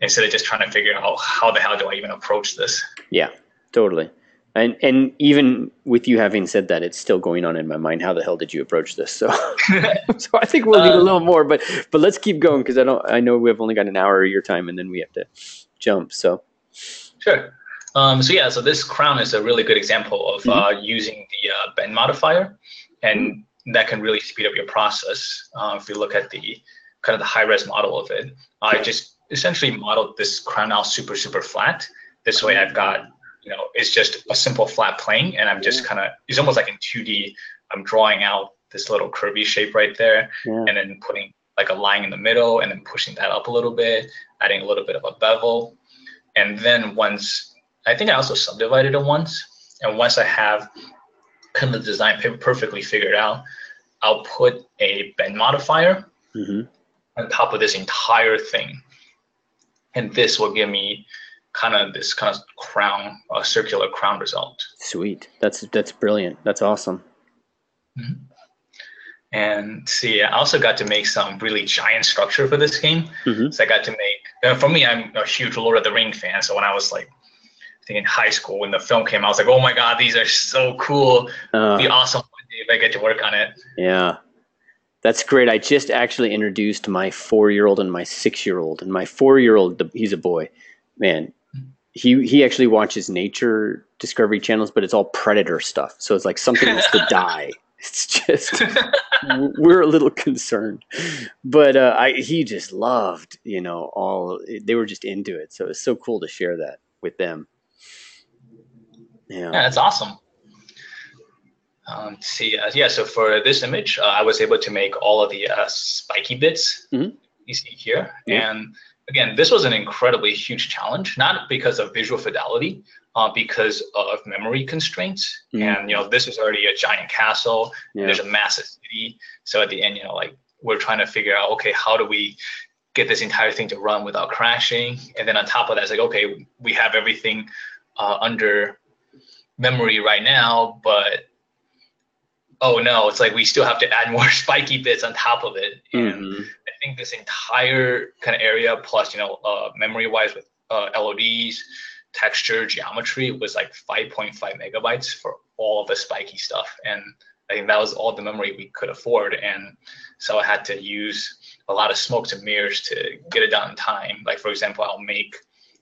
instead of just trying to figure out how the hell do I even approach this. Yeah, totally. And even with you having said that, it's still going on in my mind. How the hell did you approach this? So, so I think we'll need a little more, but let's keep going because I know we've only got an hour of your time, and then we have to jump. So, sure. So this crown is a really good example of using the bend modifier, and that can really speed up your process. If you look at the kind of the high-res model of it, I just essentially modeled this crown out super flat. This way, I've got, it's just a simple flat plane, and I'm just it's almost like in 2D. I'm drawing out this little curvy shape right there, and then putting like a line in the middle, and then pushing that up a little bit, adding a little bit of a bevel, and then I think I also subdivided it once, and once I have kind of the design perfectly figured out, I'll put a bend modifier on top of this entire thing, and this will give me this kind of crown, circular crown result. Sweet. That's brilliant. That's awesome. And see, I also got to make some really giant structure for this game. So I got to make, for me, I'm a huge Lord of the Rings fan. So when I was like, I think in high school, when the film came out, I was like, oh my God, these are so cool. It'd be awesome one day if I get to work on it. Yeah. That's great. I just actually introduced my 4-year-old and my 6-year-old. And my 4-year-old, he's a boy. Man, he actually watches nature discovery channels, but it's all predator stuff. So it's like something has to die. It's just, we're a little concerned. But he just loved, they were just into it. So it's so cool to share that with them. Yeah, that's awesome. So for this image, I was able to make all of the spiky bits you see here. And again, this was an incredibly huge challenge, not because of visual fidelity, because of memory constraints. And, this is already a giant castle. There's a massive city. So at the end, we're trying to figure out, okay, how do we get this entire thing to run without crashing? And then on top of that, it's like, okay, we have everything under memory right now, but oh no, it's like we still have to add more spiky bits on top of it. And I think this entire kind of area, plus, memory-wise with LODs, texture, geometry, was like 5.5 megabytes for all of the spiky stuff. And I think that was all the memory we could afford. And so I had to use a lot of smokes and mirrors to get it done in time. Like, for example, I'll make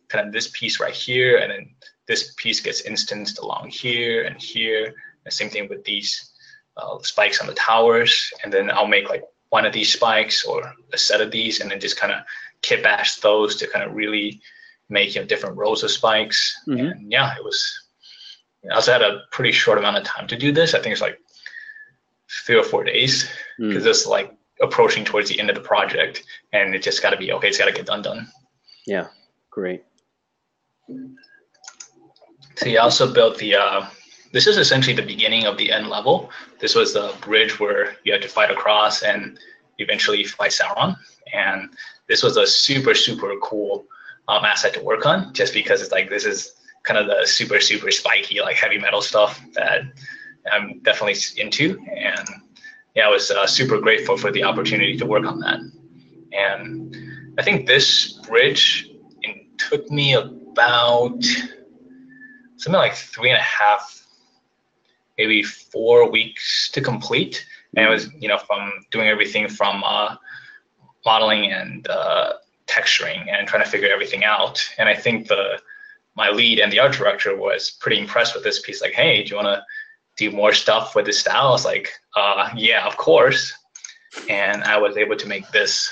kind of this piece right here, and then this piece gets instanced along here and here. The same thing with these spikes on the towers, and then I'll make like one of these spikes or a set of these, and then just kind of kit bash those to kind of really make different rows of spikes. And it was. I also had a pretty short amount of time to do this. I think it's like 3 or 4 days, because it's like approaching towards the end of the project, and it just got to be okay. It's got to get done. Yeah, great. So I also built the. This is essentially the beginning of the end level. This was the bridge where you had to fight across and eventually fight Sauron. And this was a super cool asset to work on, just because it's like, this is kind of the super spiky, like heavy metal stuff that I'm definitely into. And I was super grateful for the opportunity to work on that. And I think this bridge took me about something like 3.5, maybe 4 weeks to complete. And it was, from doing everything from modeling and texturing and trying to figure everything out. And I think my lead and the art director was pretty impressed with this piece. Like, hey, do you want to do more stuff with this style? I was like, yeah, of course. And I was able to make this.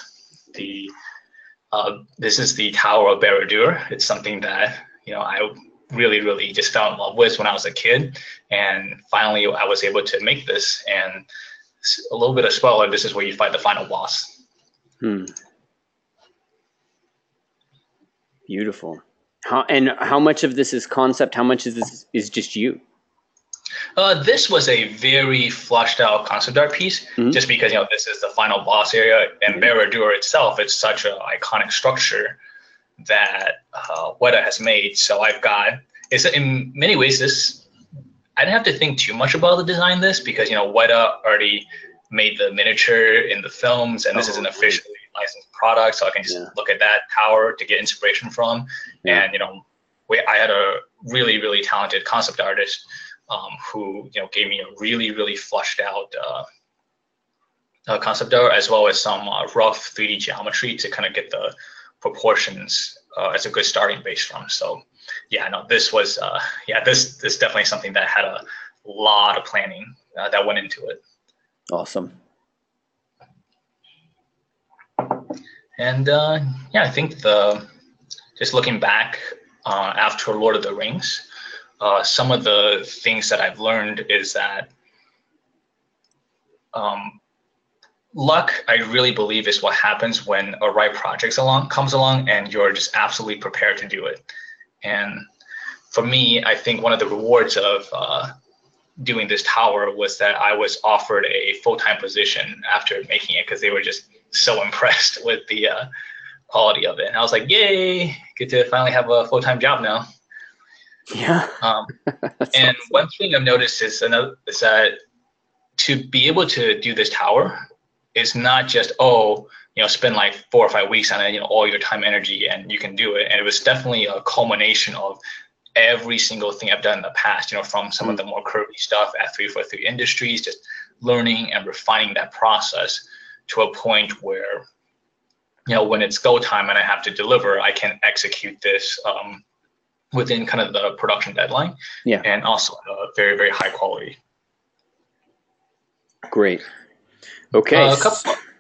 This is the Tower of Barad-dûr. It's something that, I really just fell in love with when I was a kid. And finally, I was able to make this. And a little bit of spoiler, this is where you fight the final boss. Beautiful. How much of this is concept? How much of this is just you? This was a very flushed out concept art piece, just because, this is the final boss area, and Barad-dûr itself, it's such an iconic structure that Weta has made. So it's in many ways I didn't have to think too much about the design of this, because, Weta already made the miniature in the films, and this is an officially licensed product, so I can just look at that tower to get inspiration from. And, I had a really, really talented concept artist who gave me a really, really flushed out concept art, as well as some rough 3D geometry to kind of get the proportions as a good starting base from. So yeah, no, this was this definitely something that had a lot of planning that went into it. Awesome. And I think just looking back after Lord of the Rings, some of the things that I've learned is that luck, I really believe, is what happens when a right project comes along and you're just absolutely prepared to do it. And for me, I think one of the rewards of doing this tower was that I was offered a full-time position after making it, because they were just so impressed with the quality of it. And I was like, yay, get to finally have a full-time job now. Yeah. And awesome. One thing I've noticed is that to be able to do this tower is not just, spend like 4 or 5 weeks on it, all your time, energy, and you can do it. And it was definitely a culmination of every single thing I've done in the past, from some of the more curvy stuff at 343 Industries, just learning and refining that process to a point where, when it's go time and I have to deliver, I can execute this within kind of the production deadline, and also very, very high quality. Great. Okay.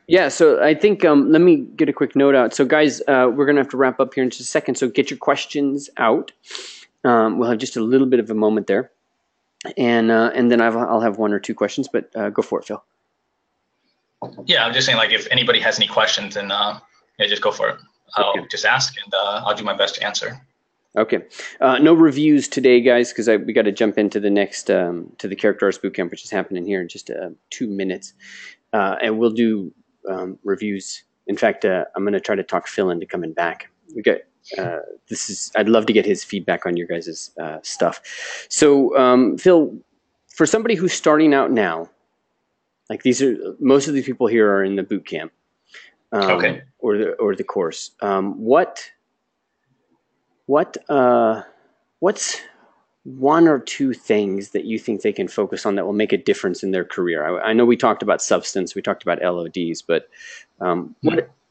Yeah, so I think let me get a quick note out. So guys, we're going to have to wrap up here in just a second. So get your questions out. We'll have just a little bit of a moment there. And then I'll have 1 or 2 questions, but go for it, Phil. Yeah, I'm just saying, like, if anybody has any questions, then just go for it. I'll just ask, and I'll do my best to answer. Okay. No reviews today, guys, because we got to jump into the next, to the Character Arts Bootcamp, which is happening here in just 2 minutes. And we'll do reviews. In fact, I'm going to try to talk Phil into coming back. We got I'd love to get his feedback on your guys' stuff. So, Phil, for somebody who's starting out now, like most of these people here are in the boot camp, or the course. What's 1 or 2 things that you think they can focus on that will make a difference in their career? I know we talked about substance, we talked about LODs, but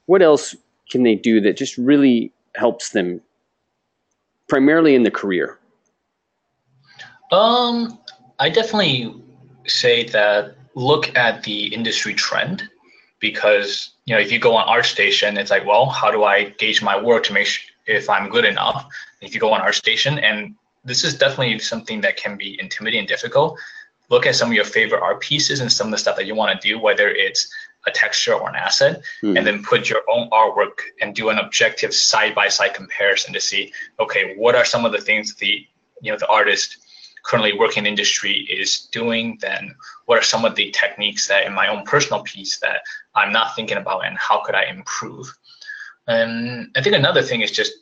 what else can they do that just really helps them primarily in the career? I definitely say that look at the industry trend, because if you go on ArtStation, it's like, well, how do I gauge my work to make sure if I'm good enough? If you go on ArtStation, and this is definitely something that can be intimidating and difficult, look at some of your favorite art pieces and some of the stuff that you want to do, whether it's a texture or an asset, and then put your own artwork and do an objective side-by-side comparison to see, okay, what are some of the things the artist currently working in the industry is doing, then what are some of the techniques that in my own personal piece that I'm not thinking about, and how could I improve? And I think another thing is just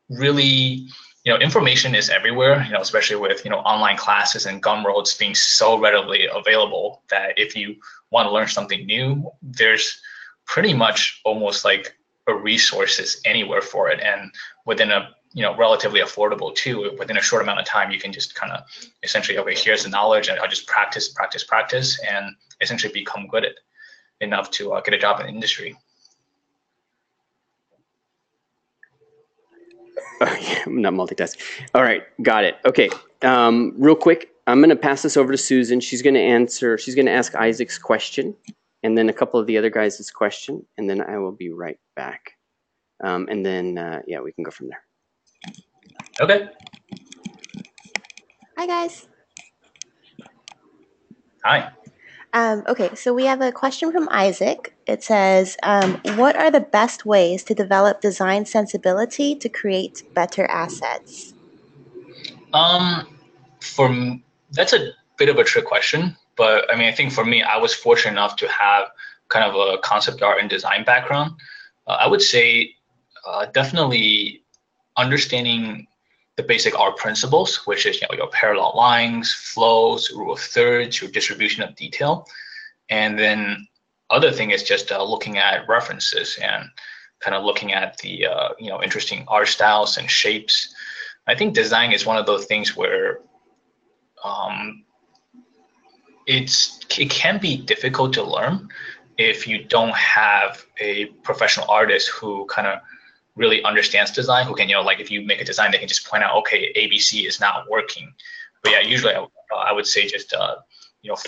really, information is everywhere, especially with, online classes and Gumroads being so readily available, that if you want to learn something new, there's pretty much almost like a resources anywhere for it. And within a, relatively affordable too, within a short amount of time, you can just kind of essentially, okay, here's the knowledge, and I'll just practice, and essentially become good at enough to get a job in the industry. I'm not multitasking. All right, got it. Okay, real quick, I'm going to pass this over to Susan. She's going to ask Isaac's question, and then a couple of the other guys' question, and then I will be right back. And then, we can go from there. Okay. Hi, guys. Hi. Okay, so we have a question from Isaac. It says, what are the best ways to develop design sensibility to create better assets? That's a bit of a trick question, but I think for me, I was fortunate enough to have kind of a concept art and design background. I would say definitely understanding the basic art principles, which is your parallel lines, flows, rule of thirds, your distribution of detail. And then other thing is just looking at references and kind of looking at the interesting art styles and shapes. I think design is one of those things where it can be difficult to learn if you don't have a professional artist who kind of really understands design, who can, like if you make a design, they can just point out, okay, ABC is not working. But yeah, usually I would say just,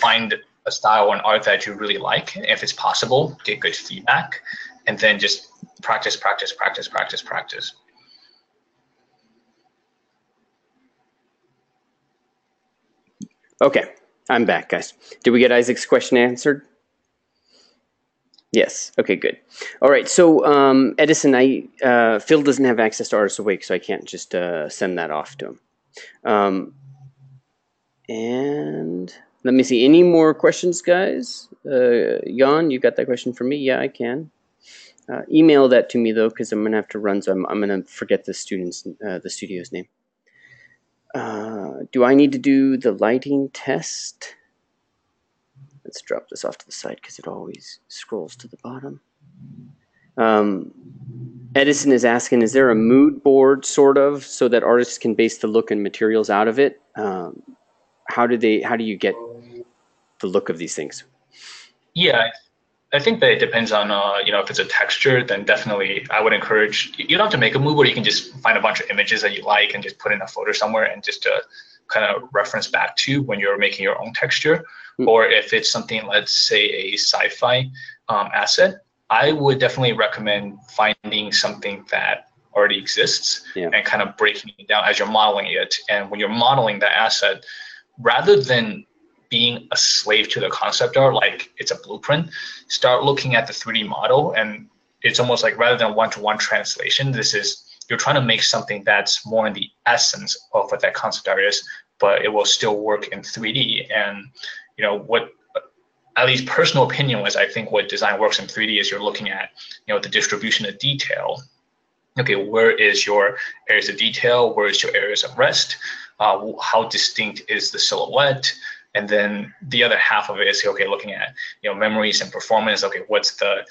find a style or an art that you really like. If it's possible, get good feedback, and then just practice, practice, practice, practice, practice. Okay, I'm back, guys. Did we get Isaac's question answered? Yes. Okay, good. All right. So, Edison, Phil doesn't have access to Artist Awake, so I can't just send that off to him. And let me see. Any more questions, guys? Jan, you got that question for me? Yeah, I can. Email that to me though, because I'm gonna have to run. So I'm gonna forget the studio's name. Do I need to do the lighting test? Let's drop this off to the side because it always scrolls to the bottom. Edison is asking, is there a mood board sort of so that artists can base the look and materials out of it? How do you get the look of these things? Yeah, I think that it depends on, if it's a texture, then definitely I would encourage, you don't have to make a mood board. You can just find a bunch of images that you like and just put in a folder somewhere and just to kind of reference back to when you're making your own texture. Or if it's something, let's say a sci-fi asset, I would definitely recommend finding something that already exists and kind of breaking it down as you're modeling it. And when you're modeling the asset, rather than being a slave to the concept art, like it's a blueprint, start looking at the 3D model. And it's almost like rather than one-to-one translation, you're trying to make something that's more in the essence of what that concept art is, but it will still work in 3D. And what, at least personal opinion was, I think what design works in 3D is you're looking at, the distribution of detail. Okay, where is your areas of detail? Where is your areas of rest? How distinct is the silhouette? And then the other half of it is, okay, looking at, memories and performance. Okay, what's the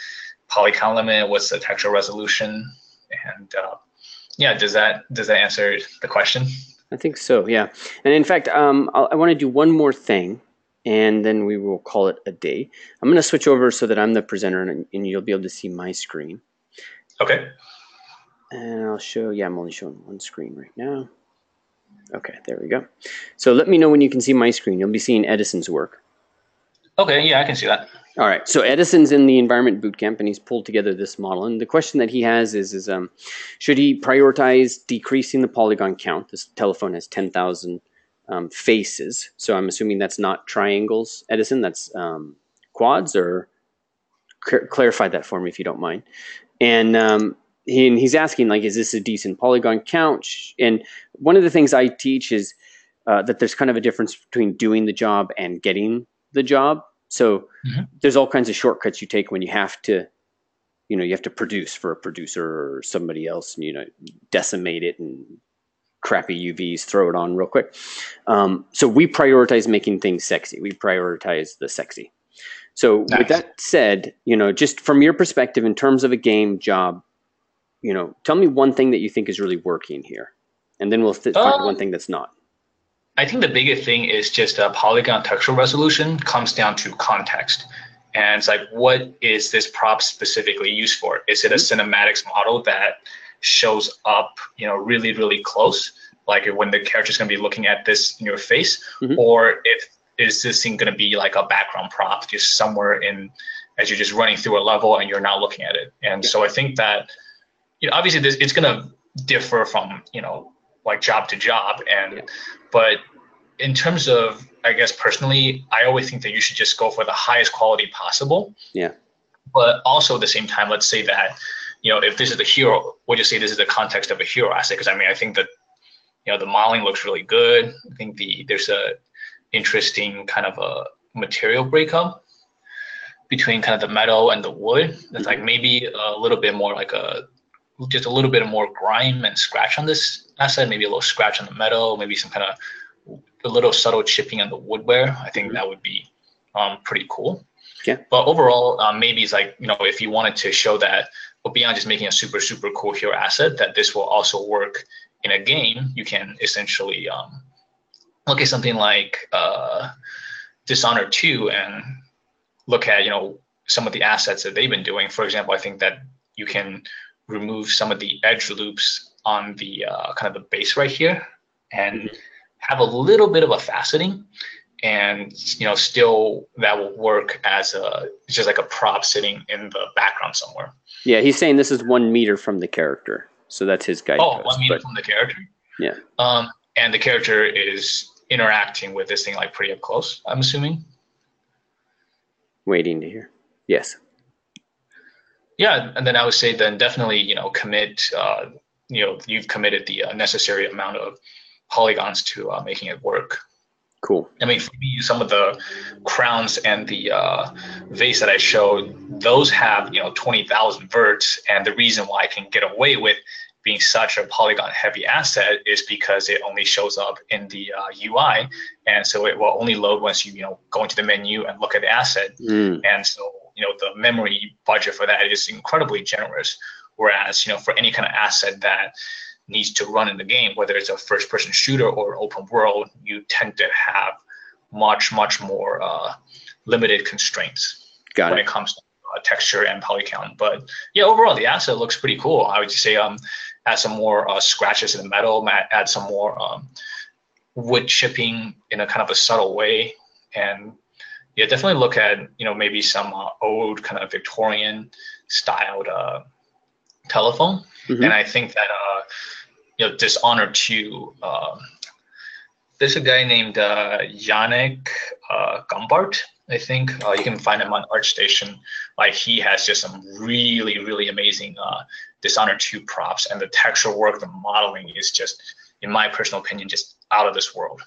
polygon limit? What's the texture resolution? And does that answer the question? I think so, yeah. And in fact, I want to do one more thing, and then we will call it a day. I'm going to switch over so that I'm the presenter, and you'll be able to see my screen. Okay. And I'll show, I'm only showing one screen right now. Okay, there we go. So let me know when you can see my screen. You'll be seeing Edison's work. Okay, yeah, I can see that. All right, so Edison's in the Environment Bootcamp, and he's pulled together this model. And the question that he has is should he prioritize decreasing the polygon count? This telephone has 10,000 faces, so I'm assuming that's not triangles, Edison. That's quads, or clarify that for me if you don't mind. And he's asking, like, is this a decent polygon count? And one of the things I teach is that there's kind of a difference between doing the job and getting the job. So there's all kinds of shortcuts you take when you have to, you have to produce for a producer or somebody else, and, decimate it and crappy UVs, throw it on real quick. So we prioritize making things sexy. We prioritize the sexy. So with that said, just from your perspective in terms of a game job, tell me one thing that you think is really working here, and then we'll find one thing that's not. I think the biggest thing is just polygon texture resolution comes down to context. And it's like, what is this prop specifically used for? Is it a cinematics model that shows up, really, really close, like when the character's going to be looking at this in your face? Or is this thing going to be like a background prop just somewhere as you're just running through a level and you're not looking at it? And so I think that, obviously it's going to differ from, like job to job. But in terms of, I guess personally, I always think that you should just go for the highest quality possible. Yeah. But also at the same time, let's say that, if this is the hero, we'll just say this is the context of a hero asset. Because I think that, the modeling looks really good. I think there's a interesting kind of a material breakup between kind of the metal and the wood. That's like maybe a little bit more like just a little bit more grime and scratch on this asset, maybe a little scratch on the metal, maybe some kind of a little subtle chipping on the woodware. I think that would be pretty cool. Yeah. But overall, maybe it's like, if you wanted to show that, well, beyond just making a super, super cool hero asset, that this will also work in a game, you can essentially look at something like Dishonored 2 and look at, some of the assets that they've been doing. For example, I think that you can remove some of the edge loops on the kind of the base right here and have a little bit of a faceting, and still that will work as just like a prop sitting in the background somewhere. Yeah, he's saying this is 1 meter from the character, so that's his guidepost. 1 meter from the character. Yeah. And the character is interacting with this thing like pretty up close, I'm assuming. Waiting to hear. Yes. Yeah, and then I would say then definitely commit. You've committed the necessary amount of polygons to making it work. Cool. I mean, for me, some of the crowns and the vase that I showed, those have 20,000 verts, and the reason why I can get away with being such a polygon heavy asset is because it only shows up in the UI, and so it will only load once you go into the menu and look at the asset, and so the memory budget for that is incredibly generous. Whereas for any kind of asset that needs to run in the game, whether it's a first-person shooter or open world, you tend to have much more limited constraints when it comes to texture and poly count. But yeah, overall the asset looks pretty cool. I would just say add some more scratches in the metal, add some more wood chipping in a kind of a subtle way, and yeah, definitely look at maybe some old kind of Victorian styled telephone. And I think that Dishonored 2, there's a guy named Yannick Gumbart, I think. You can find him on ArtStation. Like, he has just some really amazing Dishonored 2 props, and the texture work, the modeling is just, in my personal opinion, just out of this world.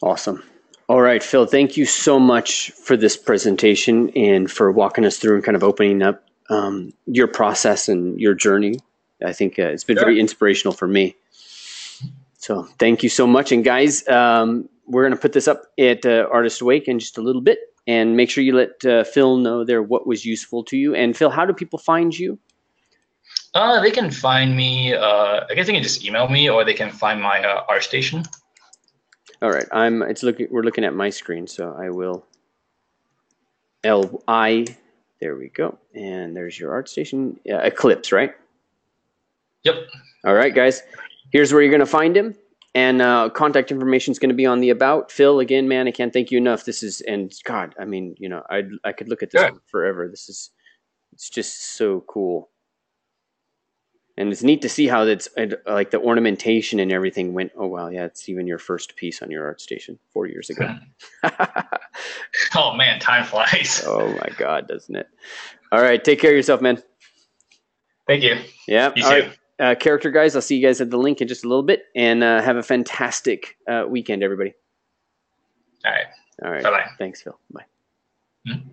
Awesome. All right, Phil, thank you so much for this presentation and for walking us through and kind of opening up your process and your journey. I think it's been very inspirational for me. So thank you so much. And guys, we're going to put this up at Artist Awake in just a little bit, and make sure you let Phil know there what was useful to you. And Phil, how do people find you? They can find me, I guess they can just email me, or they can find my ArtStation. All right, we're looking at my screen, so I will there we go. And there's your ArtStation, Eclipse, right? Yep. All right, guys, here's where you're going to find him. And contact information is going to be on the about. Phil, again, man, I can't thank you enough. This is, and God, I mean, I could look at this forever. It's just so cool. And it's neat to see how that's like the ornamentation and everything went. Oh, wow. Yeah. It's even your first piece on your ArtStation 4 years ago. Oh, man. Time flies. Oh, my God. Doesn't it? All right. Take care of yourself, man. Thank you. Yeah. You all too. Right. Character guys, I'll see you guys at the link in just a little bit, and have a fantastic weekend, everybody. All right. All right. Bye-bye. Thanks, Phil. Bye. Mm-hmm.